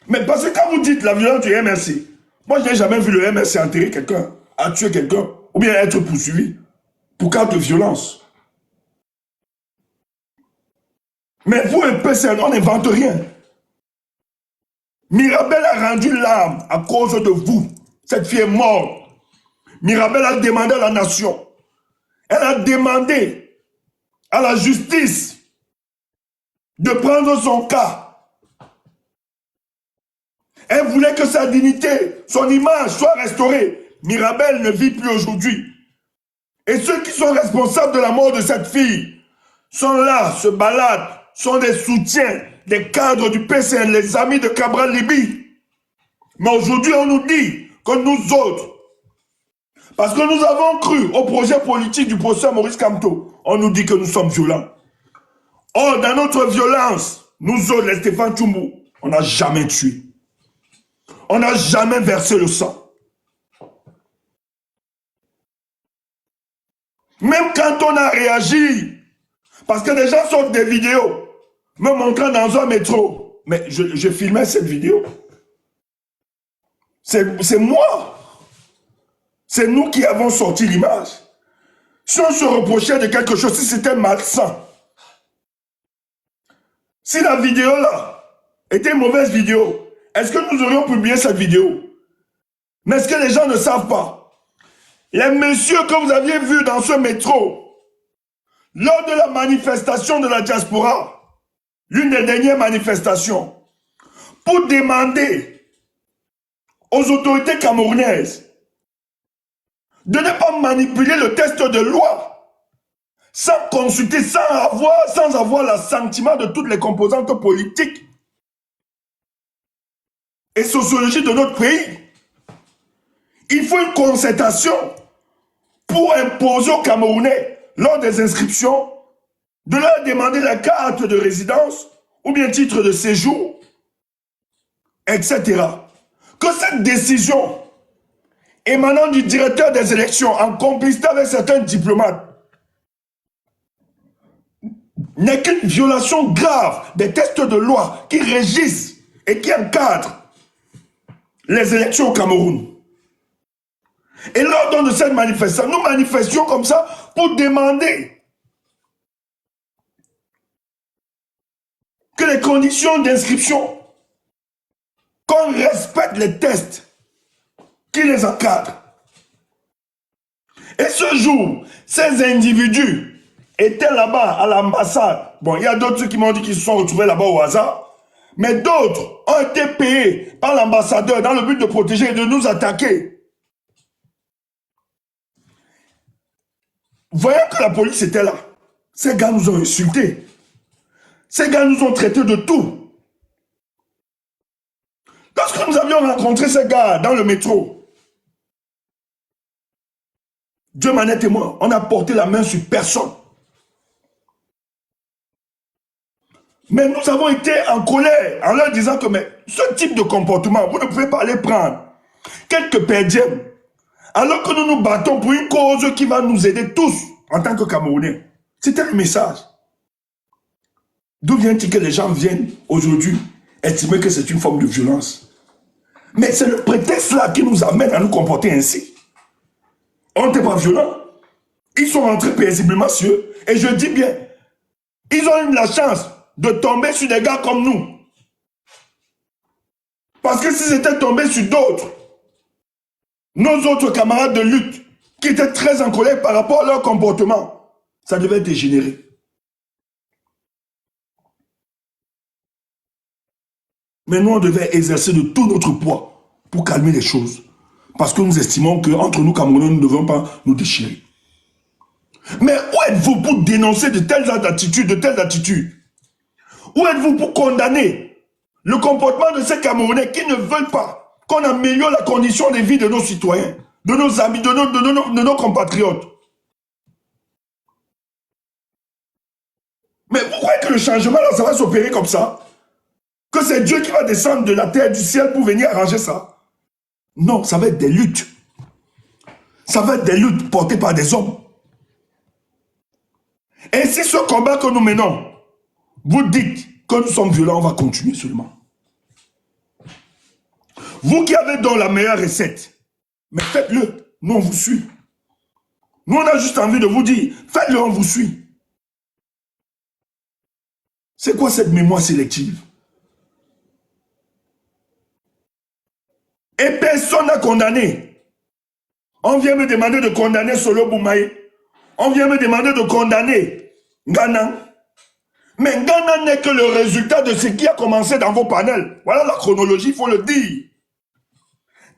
Mais parce que quand vous dites la violence du MRC, moi je n'ai jamais vu le MRC enterrer quelqu'un, à tuer quelqu'un, ou bien être poursuivi pour cas de violence. Mais vous, le PCN, on n'invente rien. Mirabel a rendu l'âme à cause de vous. Cette fille est morte. Mirabel a demandé à la nation. Elle a demandé à la justice de prendre son cas. Elle voulait que sa dignité, son image soit restaurée. Mirabel ne vit plus aujourd'hui. Et ceux qui sont responsables de la mort de cette fille sont là, se baladent, sont des soutiens, des cadres du PCN, les amis de Cabral Libye. Mais aujourd'hui, on nous dit que nous autres, parce que nous avons cru au projet politique du professeur Maurice Kamto, on nous dit que nous sommes violents. Or, dans notre violence, nous autres, les Stéphane Tchoumou, on n'a jamais tué. On n'a jamais versé le sang. Même quand on a réagi, parce que les gens sortent des vidéos, me montrant dans un métro, mais je filmais cette vidéo. C'est moi. C'est nous qui avons sorti l'image. Si on se reprochait de quelque chose, si c'était malsain, si la vidéo là était une mauvaise vidéo, est-ce que nous aurions publié cette vidéo? Mais est-ce que les gens ne savent pas? Les messieurs que vous aviez vus dans ce métro, lors de la manifestation de la diaspora, l'une des dernières manifestations, pour demander aux autorités camerounaises de ne pas manipuler le texte de loi sans consulter, sans avoir l'assentiment de toutes les composantes politiques et sociologiques de notre pays. Il faut une concertation pour imposer aux Camerounais, lors des inscriptions, de leur demander la carte de résidence ou bien titre de séjour, etc. Que cette décision émanant du directeur des élections en complicité avec certains diplomates n'est qu'une violation grave des textes de loi qui régissent et qui encadrent les élections au Cameroun. Et lors de cette manifestation, nous manifestions comme ça pour demander que les conditions d'inscription, qu'on respecte les tests qui les encadrent. Et ce jour, ces individus étaient là-bas à l'ambassade. Bon, il y a d'autres qui m'ont dit qu'ils se sont retrouvés là-bas au hasard. Mais d'autres ont été payés par l'ambassadeur dans le but de protéger et de nous attaquer. Voyant que la police était là, ces gars nous ont insultés. Ces gars nous ont traités de tout. Lorsque nous avions rencontré ces gars dans le métro, Dieu m'en est témoin, on n'a porté la main sur personne. Mais nous avons été en colère en leur disant que mais, ce type de comportement, vous ne pouvez pas aller prendre quelques perdièmes alors que nous nous battons pour une cause qui va nous aider tous en tant que Camerounais. C'était le message. D'où vient-il que les gens viennent aujourd'hui estimer que c'est une forme de violence? Mais c'est le prétexte là qui nous amène à nous comporter ainsi. On n'était pas violents. Ils sont rentrés paisiblement sur eux. Et je dis bien, ils ont eu la chance de tomber sur des gars comme nous. Parce que s'ils étaient tombés sur d'autres, nos autres camarades de lutte, qui étaient très en colère par rapport à leur comportement, ça devait dégénérer. Mais nous, on devait exercer de tout notre poids pour calmer les choses. Parce que nous estimons qu'entre nous, Camerounais, nous ne devons pas nous déchirer. Mais où êtes-vous pour dénoncer de telles attitudes? Où êtes-vous pour condamner le comportement de ces Camerounais qui ne veulent pas qu'on améliore la condition de vie de nos citoyens, de nos amis, de nos compatriotes? Mais vous croyez que le changement, là, ça va s'opérer comme ça? Que c'est Dieu qui va descendre de la terre, du ciel pour venir arranger ça? Non, ça va être des luttes. Ça va être des luttes portées par des hommes. Et si ce combat que nous menons, vous dites que nous sommes violents, on va continuer seulement. Vous qui avez donc la meilleure recette, mais faites-le, nous on vous suit. Nous on a juste envie de vous dire, faites-le, on vous suit. C'est quoi cette mémoire sélective? Et personne n'a condamné. On vient me demander de condamner Solo Boumaï. On vient me demander de condamner Ghana. Mais Ghana n'est que le résultat de ce qui a commencé dans vos panels. Voilà la chronologie, il faut le dire.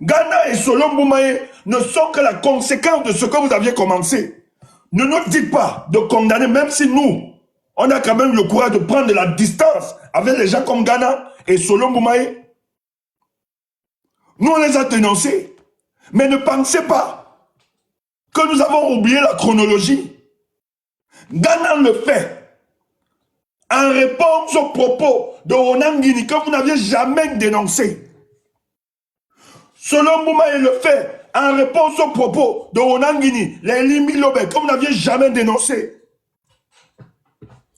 Ghana et Solo Boumaï ne sont que la conséquence de ce que vous aviez commencé. Ne nous dites pas de condamner, même si nous, on a quand même le courage de prendre de la distance avec les gens comme Ghana et Solo Boumaï. Nous, on les a dénoncés. Mais ne pensez pas que nous avons oublié la chronologie. Ghana le fait en réponse aux propos de Onangini que vous n'aviez jamais dénoncé. Solo Boumaï le fait en réponse aux propos de Onangini, les Limi Lobé, que vous n'aviez jamais dénoncé.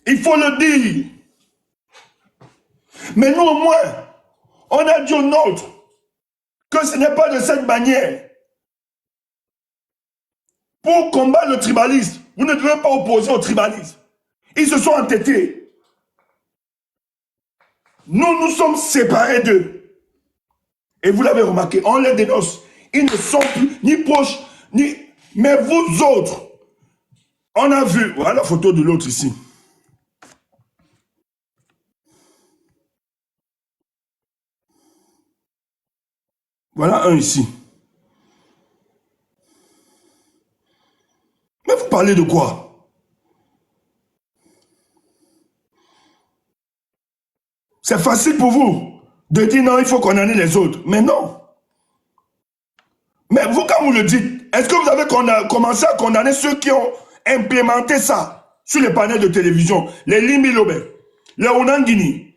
Il faut le dire. Mais nous, au moins, on a dit au nôtre que ce n'est pas de cette manière. Pour combattre le tribalisme, vous ne devez pas opposer au tribalisme. Ils se sont entêtés. Nous, nous sommes séparés d'eux. Et vous l'avez remarqué, on les dénonce. Ils ne sont plus ni proches, ni... Mais vous autres, on a vu... Voilà la photo de l'autre ici. Voilà un ici. Mais vous parlez de quoi? C'est facile pour vous de dire non, il faut condamner les autres. Mais non. Mais vous, quand vous le dites, est-ce que vous avez commencé à condamner ceux qui ont implémenté ça sur les panels de télévision? Les Limi Lobé, les Onangini,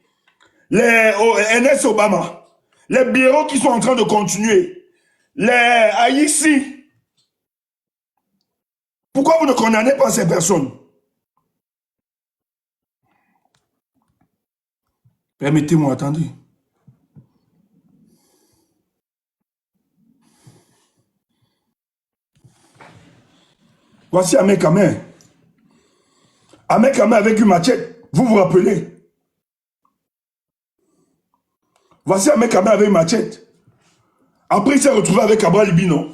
les NS Obama, les bureaux qui sont en train de continuer, les Haïti. Pourquoi vous ne condamnez pas ces personnes? Permettez-moi, attendez. Voici Ahmed Kamer. Ahmed Kamer avec une machette. Vous vous rappelez? Voici Ahmed Kamer avec une machette. Après, il s'est retrouvé avec Cabral Libino.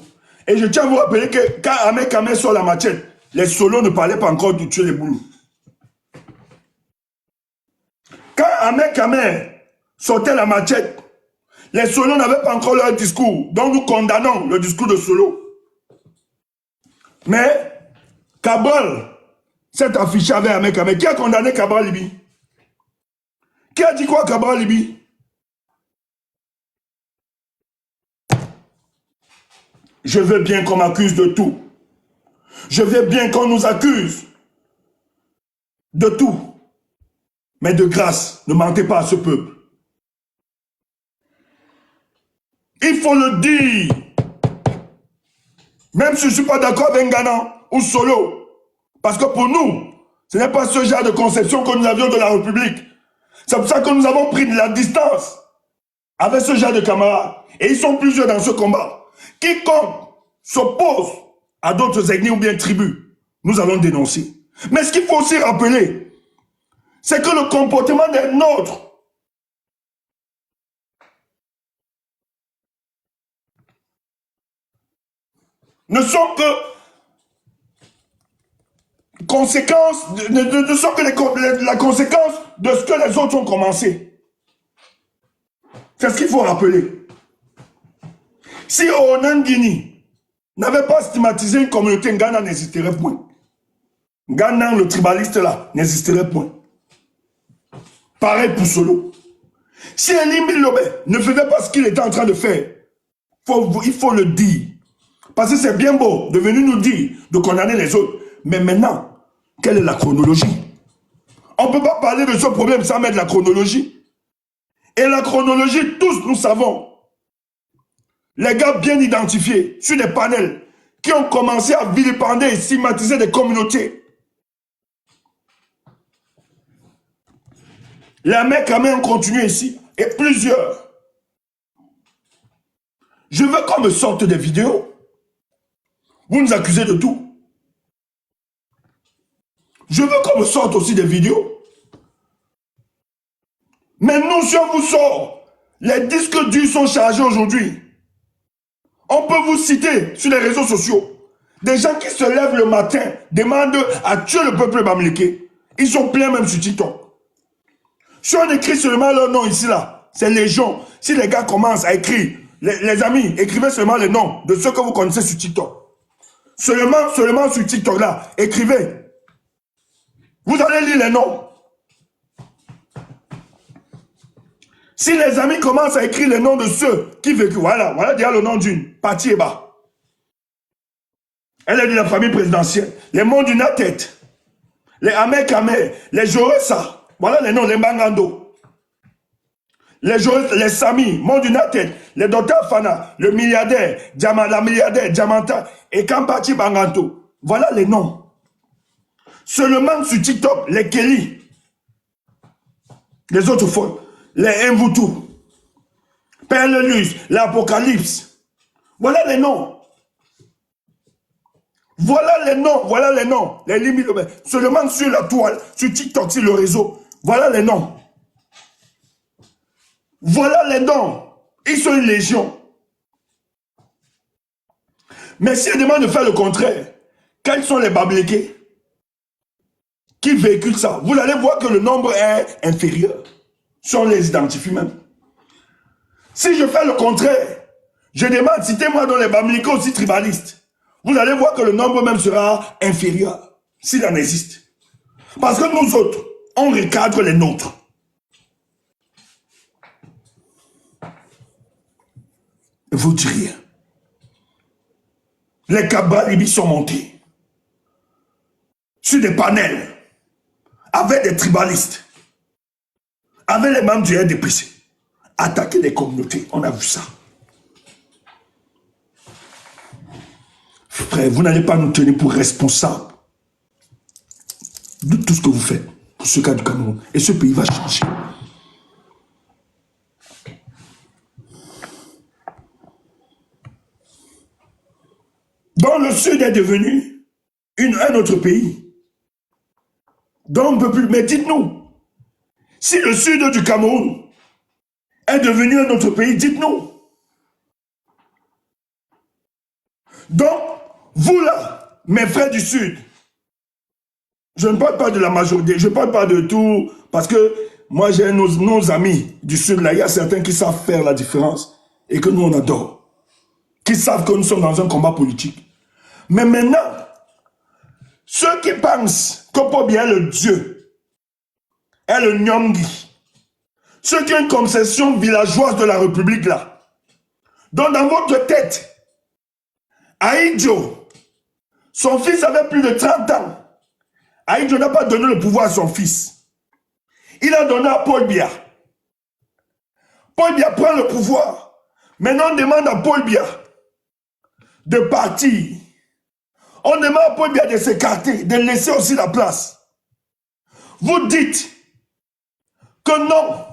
Et je tiens à vous rappeler que quand Ahmed Kamer sort la machette, les solos ne parlaient pas encore de tuer les boulous. Quand Ahmed Kamer sortait la machette, les solos n'avaient pas encore leur discours. Donc nous condamnons le discours de Solo. Mais Cabral s'est affiché avec Ahmed Kamer. Qui a condamné Cabral Libi? Qui a dit quoi Cabral Libi? Je veux bien qu'on m'accuse de tout. Je veux bien qu'on nous accuse de tout. Mais de grâce, ne mentez pas à ce peuple. Il faut le dire. Même si je ne suis pas d'accord avec Ngana ou Solo. Parce que pour nous, ce n'est pas ce genre de conception que nous avions de la République. C'est pour ça que nous avons pris de la distance avec ce genre de camarades. Et ils sont plusieurs dans ce combat. Quiconque s'oppose à d'autres ethnies ou bien tribus, nous allons dénoncer. Mais ce qu'il faut aussi rappeler, c'est que le comportement des nôtres ne sont que conséquences, ne sont que la conséquence de ce que les autres ont commencé. C'est ce qu'il faut rappeler. Si Onangini n'avait pas stigmatisé une communauté, Ghana n'existerait point. Ghana, le tribaliste là, n'existerait point. Pareil pour Solo. Si Elie Milobé ne faisait pas ce qu'il était en train de faire, il faut le dire. Parce que c'est bien beau de venir nous dire, de condamner les autres. Mais maintenant, quelle est la chronologie? On ne peut pas parler de ce problème sans mettre la chronologie. Et la chronologie, tous nous savons. Les gars bien identifiés sur des panels qui ont commencé à vilipender et stigmatiser des communautés. Les mecs quand même ont continué ici. Et plusieurs. Je veux qu'on me sorte des vidéos. Vous nous accusez de tout. Je veux qu'on me sorte aussi des vidéos. Mais nous, si on vous sort, les disques durs sont chargés aujourd'hui. On peut vous citer sur les réseaux sociaux. Des gens qui se lèvent le matin, demandent à tuer le peuple bamileke. Ils sont pleins même sur TikTok. Si on écrit seulement leur nom ici, là, c'est légion. Si les gars commencent à écrire, les amis, écrivez seulement les noms de ceux que vous connaissez sur TikTok. Seulement sur TikTok là, écrivez. Vous allez lire les noms. Si les amis commencent à écrire les noms de ceux qui vécu, voilà déjà le nom d'une, Pati Eba. Elle est de la famille présidentielle. Les Monduna Tête, les Ahmed Kamer, les Joressa, voilà les noms, les Bangando. Les Sami, Monduna Tête, les Dr Fana, le milliardaire, la milliardaire, Diamanta et Kampati Banganto. Voilà les noms. Seulement sur TikTok, les Kelly, les autres folles, les Mvutu, Perlelus, l'Apocalypse. Voilà les noms. Voilà les noms, les limites. Seulement sur la toile, sur TikTok, sur le réseau. Voilà les noms. Voilà les noms. Ils sont une légion. Mais si on demande de faire le contraire, quels sont les Bablékés qui véhiculent ça? Vous allez voir que le nombre est inférieur. Si on les identifie même. Si je fais le contraire, je demande, citez-moi dans les Bablékés aussi tribalistes. Vous allez voir que le nombre même sera inférieur, s'il en existe. Parce que nous autres, on recadre les nôtres. Vous dites rien. Les Kabbalibi sont montés sur des panels avec des tribalistes, avec les membres du RDPC, attaquer des communautés. On a vu ça. Frère, vous n'allez pas nous tenir pour responsables de tout ce que vous faites pour ce cas du Cameroun. Et ce pays va changer. Dont le Sud est devenu un autre pays. Dont on ne peut plus. Mais dites-nous, si le Sud du Cameroun est devenu un autre pays, dites-nous. Donc, vous là, mes frères du Sud, je ne parle pas de la majorité, je ne parle pas de tout, parce que moi j'ai nos amis du Sud là, il y a certains qui savent faire la différence et que nous on adore, qui savent que nous sommes dans un combat politique. Mais maintenant, ceux qui pensent que Pobia est le Dieu, est le Nyongi, ceux qui ont une conception villageoise de la République là, donc dans votre tête, Aïdjo, son fils avait plus de 30 ans. Aïdjo n'a pas donné le pouvoir à son fils. Il a donné à Paul Biya. Paul Biya prend le pouvoir. Maintenant, on demande à Paul Biya de partir. On demande à Paul Biya de s'écarter, de laisser aussi la place. Vous dites que non,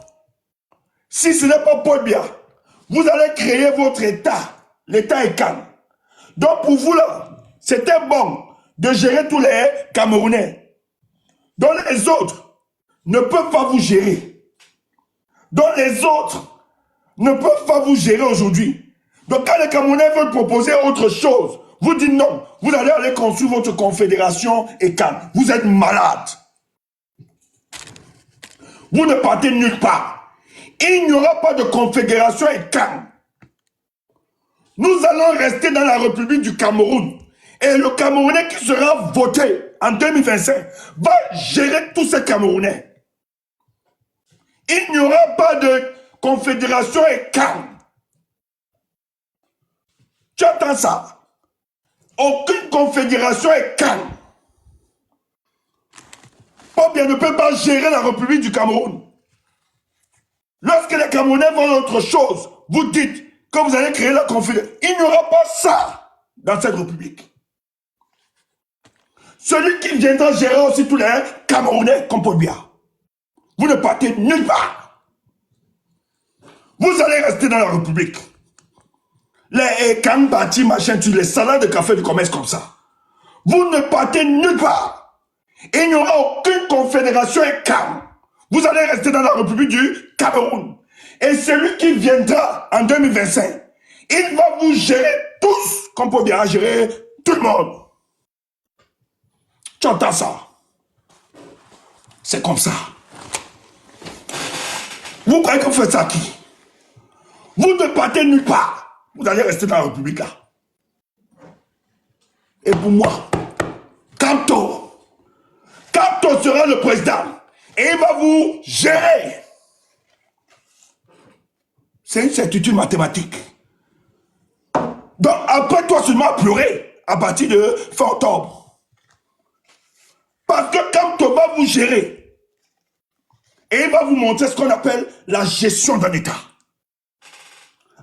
si ce n'est pas Paul Biya, vous allez créer votre État. L'État est calme. Donc pour vous là, c'était bon de gérer tous les Camerounais. Donc les autres ne peuvent pas vous gérer. Donc les autres ne peuvent pas vous gérer aujourd'hui. Donc quand les Camerounais veulent proposer autre chose, vous dites non, vous allez aller construire votre confédération et calme. Vous êtes malade. Vous ne partez nulle part. Il n'y aura pas de confédération et calme. Nous allons rester dans la République du Cameroun. Et le Camerounais qui sera voté en 2025 va gérer tous ces Camerounais. Il n'y aura pas de confédération et calme. Tu entends ça? Aucune confédération est calme. Paul Biya ne peut pas gérer la République du Cameroun. Lorsque les Camerounais veulent autre chose, vous dites que vous allez créer la confédération. Il n'y aura pas ça dans cette République. Celui qui viendra gérer aussi tous les Camerounais comme Paul Biya. Vous ne partez nulle part. Vous allez rester dans la République. Les Kambati, machin, les salades de café de commerce comme ça. Vous ne partez nulle part. Il n'y aura aucune confédération et calme. Vous allez rester dans la République du Cameroun. Et celui qui viendra en 2025, il va vous gérer tous comme Paul Biya a géré tout le monde. Tu entends ça? C'est comme ça. Vous croyez que vous faites ça à qui? Vous ne partez nulle part. Vous allez rester dans la République là. Et pour moi, Kamto sera le président et il va vous gérer. C'est une certitude mathématique. Donc après toi seulement pleurer à partir de fin octobre. Parce que Kamto va vous gérer et il va vous montrer ce qu'on appelle la gestion d'un État.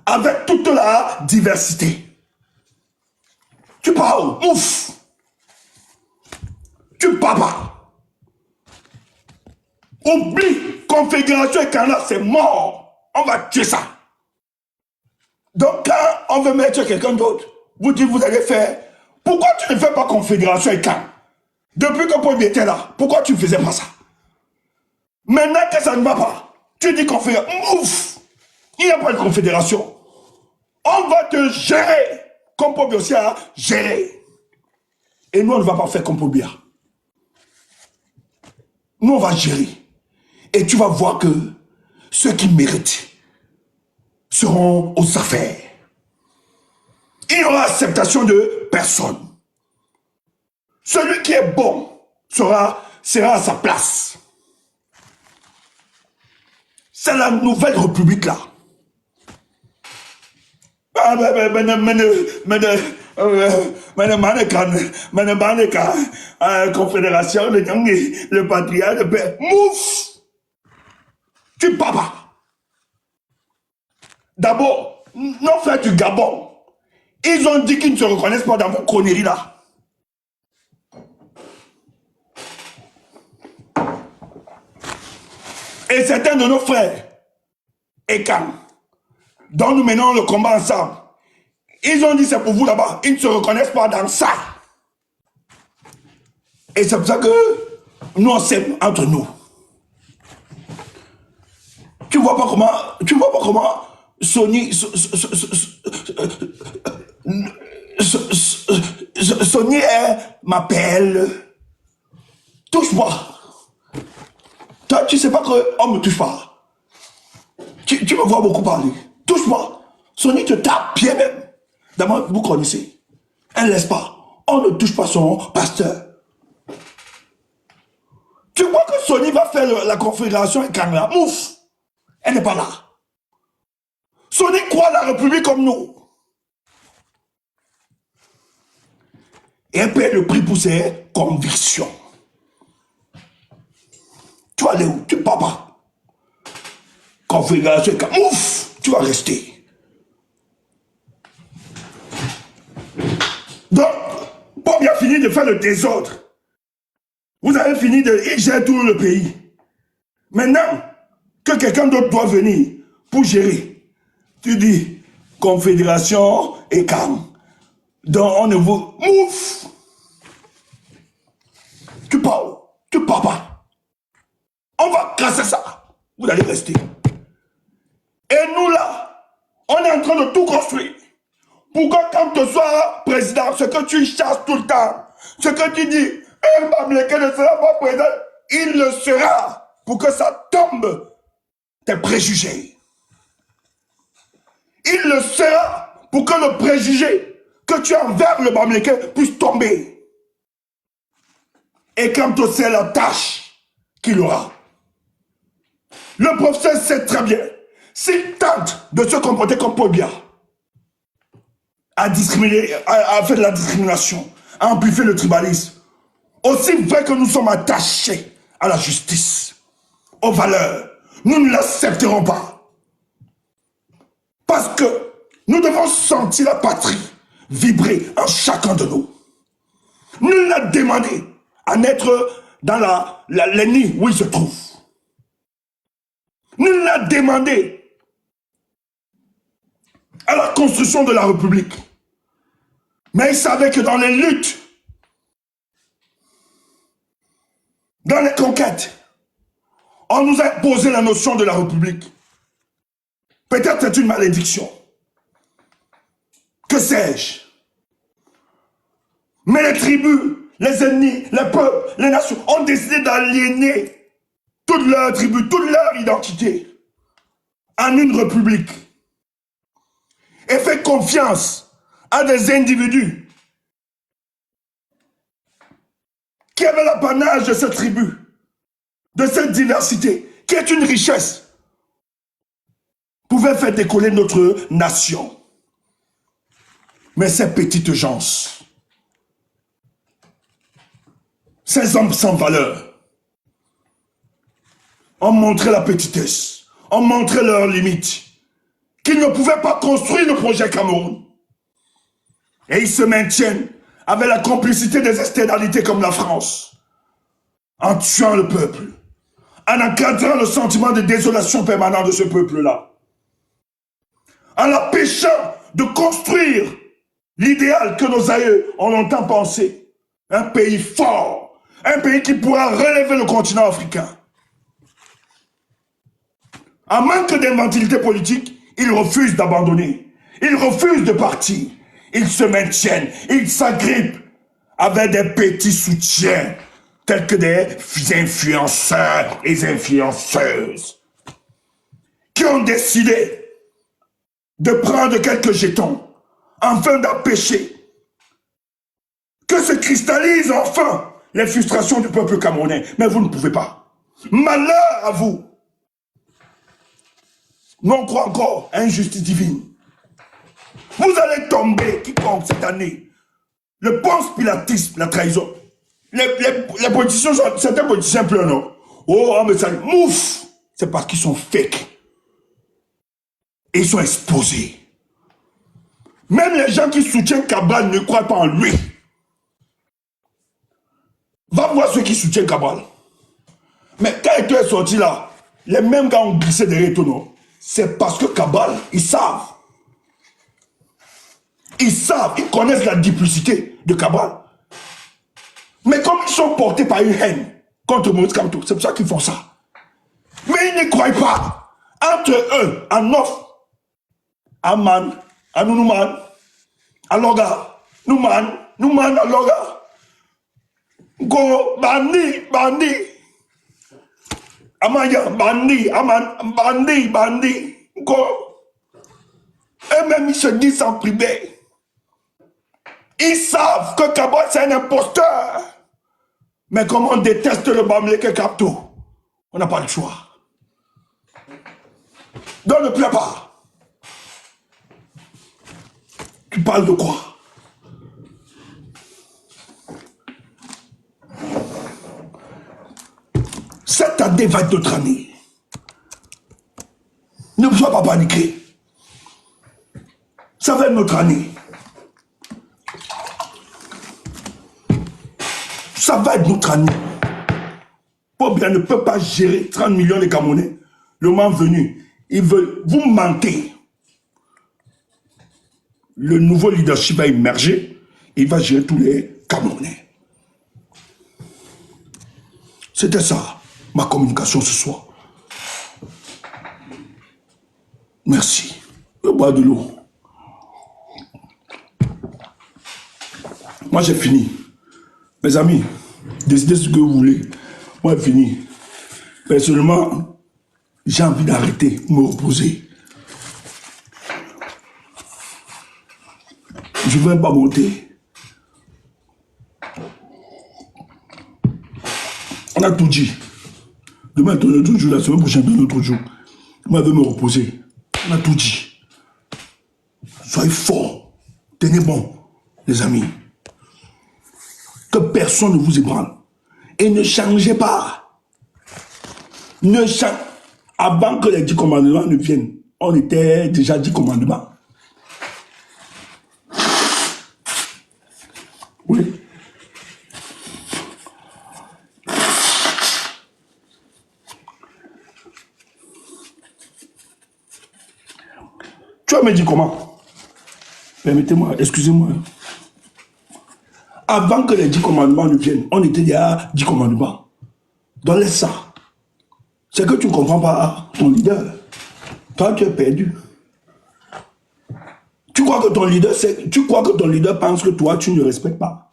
Avec toute la diversité. Tu parles, ouf. Tu parles pas. Oublie, confédération et Canada, c'est mort. On va tuer ça. Donc quand on veut mettre quelqu'un d'autre, vous dites vous allez faire. Pourquoi tu ne fais pas confédération et Canada? Depuis que Paul Biya était là, pourquoi tu ne faisais pas ça? Maintenant que ça ne va pas, tu dis confédération. Ouf. Il n'y a pas de confédération. On va te gérer comme Paul Biya aussi a géré. Et nous, on ne va pas faire comme Paul Biya. Nous, on va gérer. Et tu vas voir que ceux qui méritent seront aux affaires. Il n'y aura acceptation de personne. Celui qui est bon sera à sa place. C'est la nouvelle république là. Confédération, le patriarche, le père. Mouf! Tu papa. D'abord, nos frères du Gabon, ils ont dit qu'ils ne se reconnaissent pas dans vos conneries là. Et certains de nos frères, Ekan, dont nous menons le combat ensemble, ils ont dit c'est pour vous là-bas. Ils ne se reconnaissent pas dans ça. Et c'est pour ça que nous on s'aime entre nous. Tu vois pas comment Sony m'appelle. Touche-moi. Toi, tu sais pas qu'on me touche pas. Tu me vois beaucoup parler. Touche-moi. Sony te tape bien même. D'abord, vous connaissez. Elle ne laisse pas. On ne touche pas son pasteur. Tu crois que Sony va faire la confédération avec Canada? Ouf! Elle n'est pas là. Sony croit la République comme nous. Et elle paie le prix pour ses convictions. Tu vas aller où? Tu pars pas. Confédération, ouf, tu vas rester. Donc, Bob a fini de faire le désordre. Vous avez fini de gérer tout le pays. Maintenant, que quelqu'un d'autre doit venir pour gérer. Tu dis, confédération et calme. Donc, on ne vous... Ouf! Tu pars où? Tu pars pas. On va casser ça. Vous allez rester. Et nous là, on est en train de tout construire. Pour que quand tu sois président, ce que tu chasses tout le temps, ce que tu dis, un Bamileke ne sera pas président, il le sera. Pour que ça tombe tes préjugés. Il le sera pour que le préjugé que tu as envers le Bamileke puisse tomber. Et quand tu sais la tâche qu'il aura. Le professeur sait très bien, s'il tente de se comporter comme Paul Biya, à discriminer, à faire de la discrimination, à amplifier le tribalisme, aussi vrai que nous sommes attachés à la justice, aux valeurs, nous ne l'accepterons pas. Parce que nous devons sentir la patrie vibrer en chacun de nous. Nul n'a demandé à naître dans les nids où il se trouve. Nul n'a demandé à la construction de la République. Mais il savait que dans les luttes, dans les conquêtes, on nous a imposé la notion de la République. Peut-être c'est une malédiction. Que sais-je? Mais les tribus, les ennemis, les peuples, les nations ont décidé d'aliéner toutes leurs tribus, toute leur identité en une république. Et fait confiance à des individus qui avaient l'apanage de cette tribu, de cette diversité, qui est une richesse, pouvaient faire décoller notre nation. Mais ces petites gens, ces hommes sans valeur, ont montré la petitesse, ont montré leurs limites, qu'ils ne pouvaient pas construire le projet Cameroun. Et ils se maintiennent avec la complicité des externalités comme la France, en tuant le peuple, en encadrant le sentiment de désolation permanent de ce peuple-là, en l'empêchant de construire l'idéal que nos aïeux ont longtemps pensé, un pays fort, un pays qui pourra relever le continent africain. En manque d'inventivité politique, ils refusent d'abandonner, ils refusent de partir, ils se maintiennent, ils s'agrippent avec des petits soutiens tels que des influenceurs et influenceuses qui ont décidé de prendre quelques jetons afin d'empêcher que se cristallisent enfin les frustrations du peuple camerounais. Mais vous ne pouvez pas. Malheur à vous. Nous on croit encore à une justice divine. Vous allez tomber, quiconque cette année, le ponce-pilatisme, la trahison. Les politiciens, certains politiciens pleurent, non? Oh, mais ça, mouf! C'est parce qu'ils sont fake. Et ils sont exposés. Même les gens qui soutiennent Cabral ne croient pas en lui. Va voir ceux qui soutiennent Cabral. Mais quand tu es sorti là, les mêmes gars ont glissé derrière ton nom. C'est parce que Cabral, ils savent. Ils savent, ils connaissent la duplicité de Cabral. Mais comme ils sont portés par une haine contre Maurice Kamto, c'est pour ça qu'ils font ça. Mais ils ne croient pas. Entre eux, à Nof, à Man, à Nounouman, à Loga, Nouman, à Loga, Go, Bandi, Amaya, Bandi, Aman, Bandi, Go. Eux-mêmes, ils se disent en privé. Ils savent que Cabral, c'est un imposteur. Mais comme on déteste le Bamileke Kamto, on n'a pas le choix. Donc ne plaît pas. Tu parles de quoi? Cette année va être notre année. Ne sois pas paniqué. Ça va être notre année. Ça va être notre année. Pobia ne peut pas gérer 30 millions de Camerounais. Le moment venu, ils veulent vous mentez. Le nouveau leadership va émerger. Il va gérer tous les Camerounais. C'était ça, ma communication ce soir. Merci. Je bois de l'eau. Moi, j'ai fini. Mes amis, décidez ce que vous voulez. Moi, j'ai fini. Personnellement, j'ai envie d'arrêter, me reposer. Je ne vais pas monter. On a tout dit. Demain est un autre jour, la semaine prochaine est un autre jour. Moi, je vais me reposer. On a tout dit. Soyez forts. Tenez bon, les amis. Que personne ne vous ébranle. Et ne changez pas. Ne changez. Avant que les 10 commandements ne viennent, on était déjà 10 commandements. Oui. Tu vas me dire comment? Permettez-moi, excusez-moi. Avant que les 10 commandements ne viennent, on était déjà 10 commandements. Donc laisse ça. C'est que tu ne comprends pas ton leader. Toi, tu es perdu. Tu crois que ton leader pense que toi, tu ne respectes pas.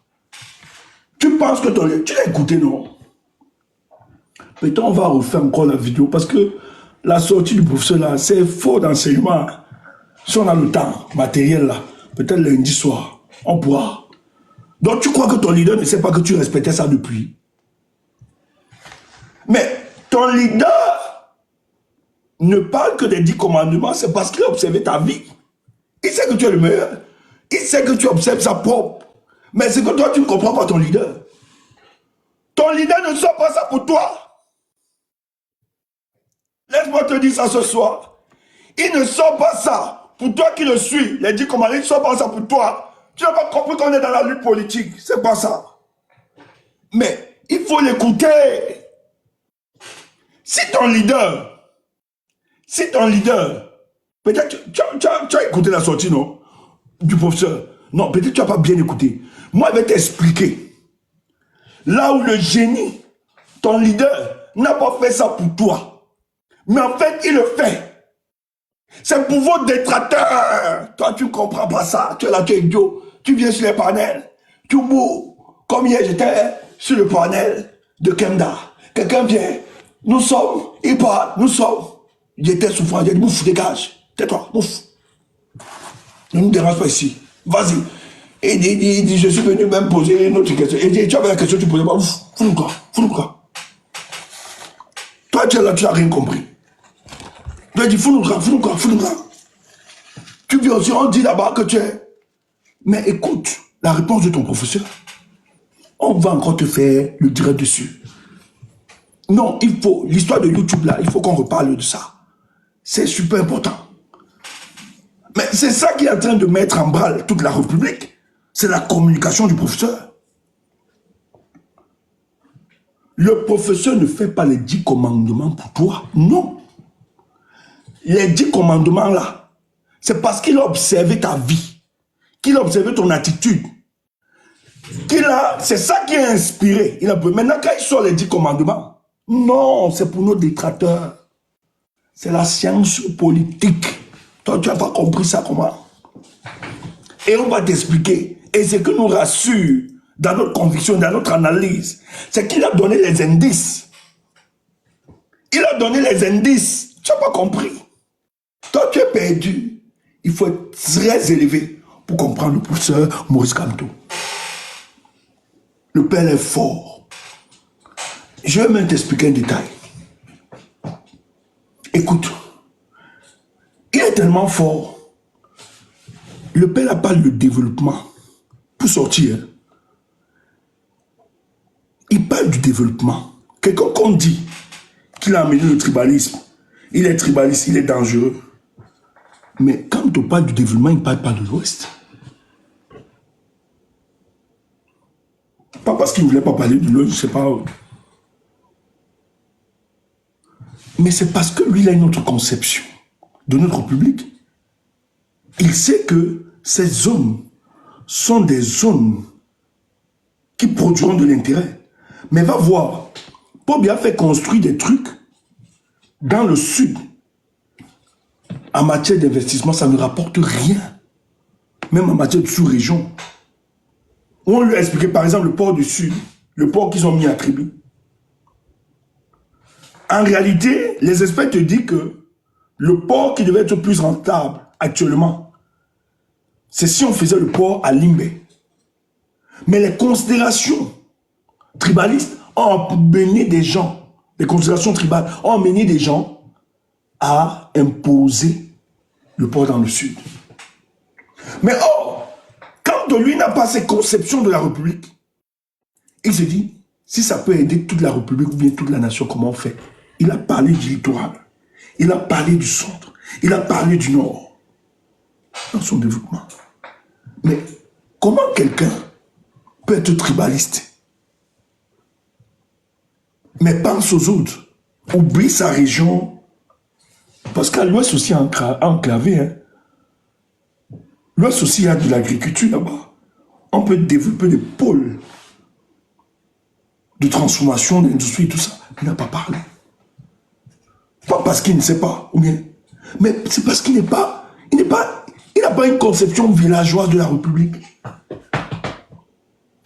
Tu penses que ton leader... Tu l'as écouté, non? Peut-être on va refaire encore la vidéo parce que la sortie du professeur là, c'est faux d'enseignement. Si on a le temps matériel là, peut-être lundi soir, on pourra. Donc tu crois que ton leader ne sait pas que tu respectais ça depuis. Mais ton leader ne parle que des 10 commandements, c'est parce qu'il a observé ta vie. Il sait que tu es le meilleur. Il sait que tu observes sa propre. Mais c'est que toi, tu ne comprends pas ton leader. Ton leader ne sort pas ça pour toi. Laisse-moi te dire ça ce soir. Il ne sort pas ça pour toi qui le suis. Les 10 commandements, il ne sort pas ça pour toi. Tu n'as pas compris qu'on est dans la lutte politique. C'est pas ça. Mais il faut l'écouter. Si ton leader, peut-être tu as écouté la sortie, non? Du professeur. Non, peut-être tu n'as pas bien écouté. Moi, je vais t'expliquer. Là où le génie, ton leader, n'a pas fait ça pour toi. Mais en fait, il le fait. C'est pour vos détracteurs. Toi, tu ne comprends pas ça. Tu es là, tu es idiot. Tu viens sur les panels. Tu bouges. Comme hier, j'étais sur le panel de Kemda. Quelqu'un vient. Nous sommes. Il parle. Nous sommes. J'étais souffrant. J'ai dit, bouffe, dégage. Tais-toi, bouffe. Ne nous dérange pas ici. Vas-y. Et il dit, je suis venu même poser une autre question. Il dit, tu avais la question, tu posais pas. Ouf, fous-nous quoi. Toi, tu es là, tu n'as rien compris. Tu as dit, fous-nous quoi. Tu viens aussi, on dit là-bas que tu es. Mais écoute, la réponse de ton professeur, on va encore te faire le direct dessus. Non, il faut, l'histoire de YouTube là, il faut qu'on reparle de ça. C'est super important. Mais c'est ça qui est en train de mettre en branle toute la République. C'est la communication du professeur. Le professeur ne fait pas les 10 commandements pour toi. Non. Les 10 commandements là, c'est parce qu'il a observé ta vie, qu'il a observé ton attitude, c'est ça qui a inspiré. Maintenant, quand il sort les 10 commandements, non, c'est pour nos détracteurs. C'est la science politique. Toi, tu n'as pas compris ça comment? Et on va t'expliquer. Et ce que nous rassure dans notre conviction, dans notre analyse, c'est qu'il a donné les indices. Il a donné les indices. Tu n'as pas compris. Toi, tu es perdu. Il faut être très élevé pour comprendre le professeur Maurice Kamto. Le père est fort. Je vais même t'expliquer un détail. Écoute, il est tellement fort. Le père n'a pas le développement pour sortir. Il parle du développement. Quelqu'un qu'on dit qu'il a amené le tribalisme. Il est tribaliste, il est dangereux. Mais quand on parle du développement, il ne parle pas de l'Ouest. Pas parce qu'il ne voulait pas parler de l'Ouest, je ne sais pas. Mais c'est parce que lui, il a une autre conception de notre République. Il sait que ces zones sont des zones qui produiront de l'intérêt. Mais va voir, Paul Biya fait construire des trucs dans le sud. En matière d'investissement, ça ne rapporte rien. Même en matière de sous-région. On lui a expliqué, par exemple, le port du sud, le port qu'ils ont mis à Tribi. En réalité, les experts te disent que le port qui devait être plus rentable actuellement, c'est si on faisait le port à Limbe. Mais les considérations tribalistes ont mené des gens, les considérations tribales ont mené des gens à imposer le port dans le sud. Mais quand lui n'a pas ces conceptions de la République, il se dit, si ça peut aider toute la République ou bien toute la nation, comment on fait? Il a parlé du littoral, il a parlé du centre, il a parlé du nord dans son développement. Mais comment quelqu'un peut être tribaliste mais pense aux autres, oublie sa région, parce qu'à l'ouest aussi enclavé, hein. L'ouest aussi il y a de l'agriculture là-bas. On peut développer des pôles de transformation, d'industrie, tout ça. Il n'a pas parlé. Pas parce qu'il ne sait pas, ou bien, mais c'est parce qu'il n'a pas une conception villageoise de la République.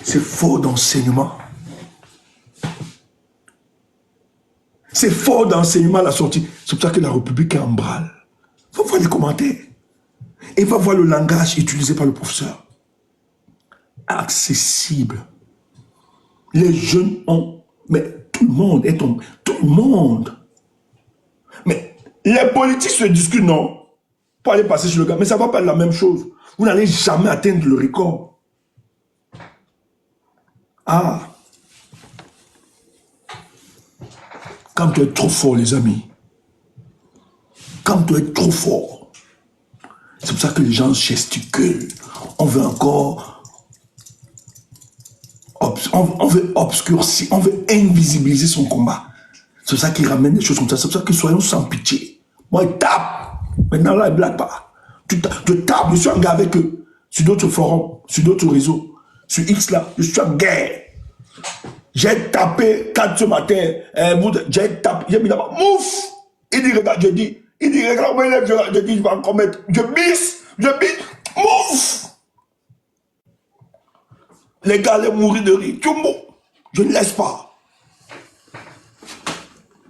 C'est faux d'enseignement. C'est fort d'enseignement à la sortie. C'est pour ça que la République est en branle. Il faut voir les commentaires. Et va voir le langage utilisé par le professeur. Accessible. Les jeunes ont... Mais tout le monde est tombé. Tout le monde. Mais les politiques se discutent, non. Pour aller passer sur le gars. Mais ça ne va pas être la même chose. Vous n'allez jamais atteindre le record. Ah. Quand tu es trop fort, les amis. Quand tu es trop fort. C'est pour ça que les gens gesticulent. On veut encore... On veut obscurcir, on veut invisibiliser son combat. C'est ça qui ramène des choses comme ça. C'est pour ça que soyons sans pitié. Moi, je tape. Maintenant, là, il ne blague pas. Je tape, je suis en guerre avec eux. Sur d'autres forums, sur d'autres réseaux. Sur X, là, je suis en guerre. J'ai tapé 4 ce matin. J'ai tapé, j'ai mis là-bas. Mouf! Il dit, regarde, regarde, je dis, je vais encore mettre. Je bisse. Mouf! Les gars allaient mourir de rire. Je ne laisse pas.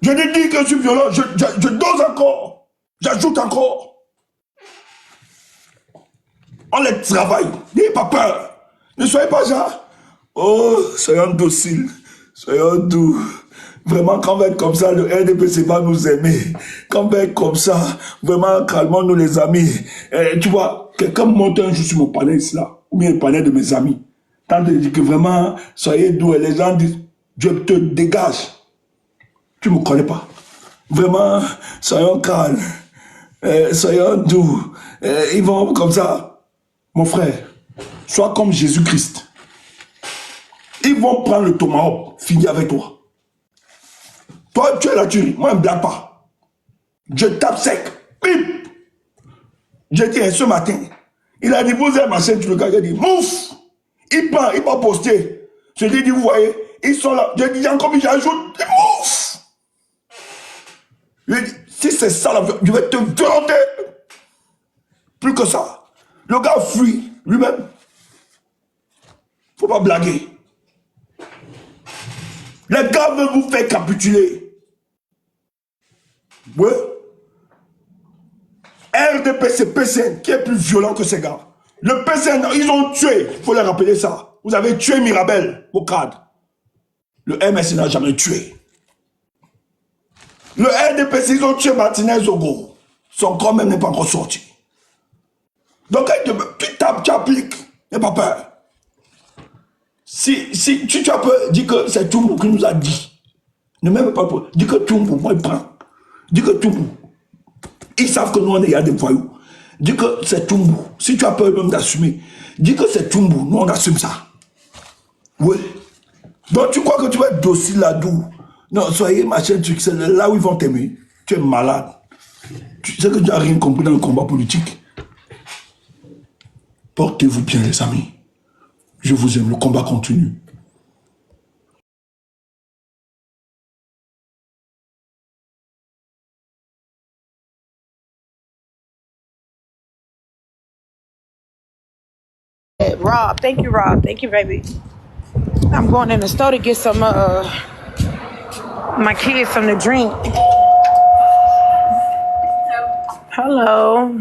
Je ne dis que je suis violent, je dose encore. J'ajoute encore. On les travaille. N'ayez pas peur. Ne soyez pas ça. Oh, soyons dociles. Soyons doux. Vraiment, quand on va être comme ça, le RDPC va nous aimer. Quand on va être comme ça, vraiment, calmons-nous les amis. Tu vois, quelqu'un monte un jour sur mon palais ici, là, ou bien le palais de mes amis. Tant de dire que vraiment, soyez doux. Et les gens disent, je te dégage. Tu ne me connais pas. Vraiment, soyons calmes. Soyons doux. Ils vont comme ça. Mon frère, sois comme Jésus-Christ. Ils vont prendre le tomahawk, finir avec toi. Toi, tu es la tuerie. Moi, je ne blague pas. Je tape sec. Bip. J'ai dit ce matin, il a dit, vous êtes ma chaîne, tu le gars, il dit, mouf. Il prend, il va poster. Je lui ai dit, vous voyez, ils sont là. Je dis, encore, j'ajoute, mouf. Je lui ai dit, si c'est ça, là, je vais te violenter. Plus que ça. Le gars fuit lui-même. Faut pas blaguer. Les gars veulent vous faire capituler. Ouais. RDPC, PCN, qui est plus violent que ces gars. Le PCN, ils ont tué. Il faut leur rappeler ça. Vous avez tué Mirabel, au cadre. Le MS n'a jamais tué. Le RDPC, ils ont tué Martinez Ogo. Son corps même n'est pas encore sorti. Donc, tu tapes, tu appliques. N'aie pas peur. Si tu peux dire que c'est tout le monde qui nous a dit. Ne même pas pour... Dis que Toumbo, moi, il prend. Dis que Toumbo. Ils savent que nous, on est, il y a des voyous. Dis que c'est Toumbo. Si tu as peur même d'assumer, dis que c'est Toumbo. Nous, on assume ça. Oui. Donc, tu crois que tu vas être docile là-d'où? Non, soyez machin, c'est là où ils vont t'aimer. Tu es malade. Tu sais que tu n'as rien compris dans le combat politique. Portez-vous bien, les amis. Je vous aime. Le combat continue. Rob, thank you, Rob. Thank you, baby. I'm going in the store to get some, my kids something to drink. Hello.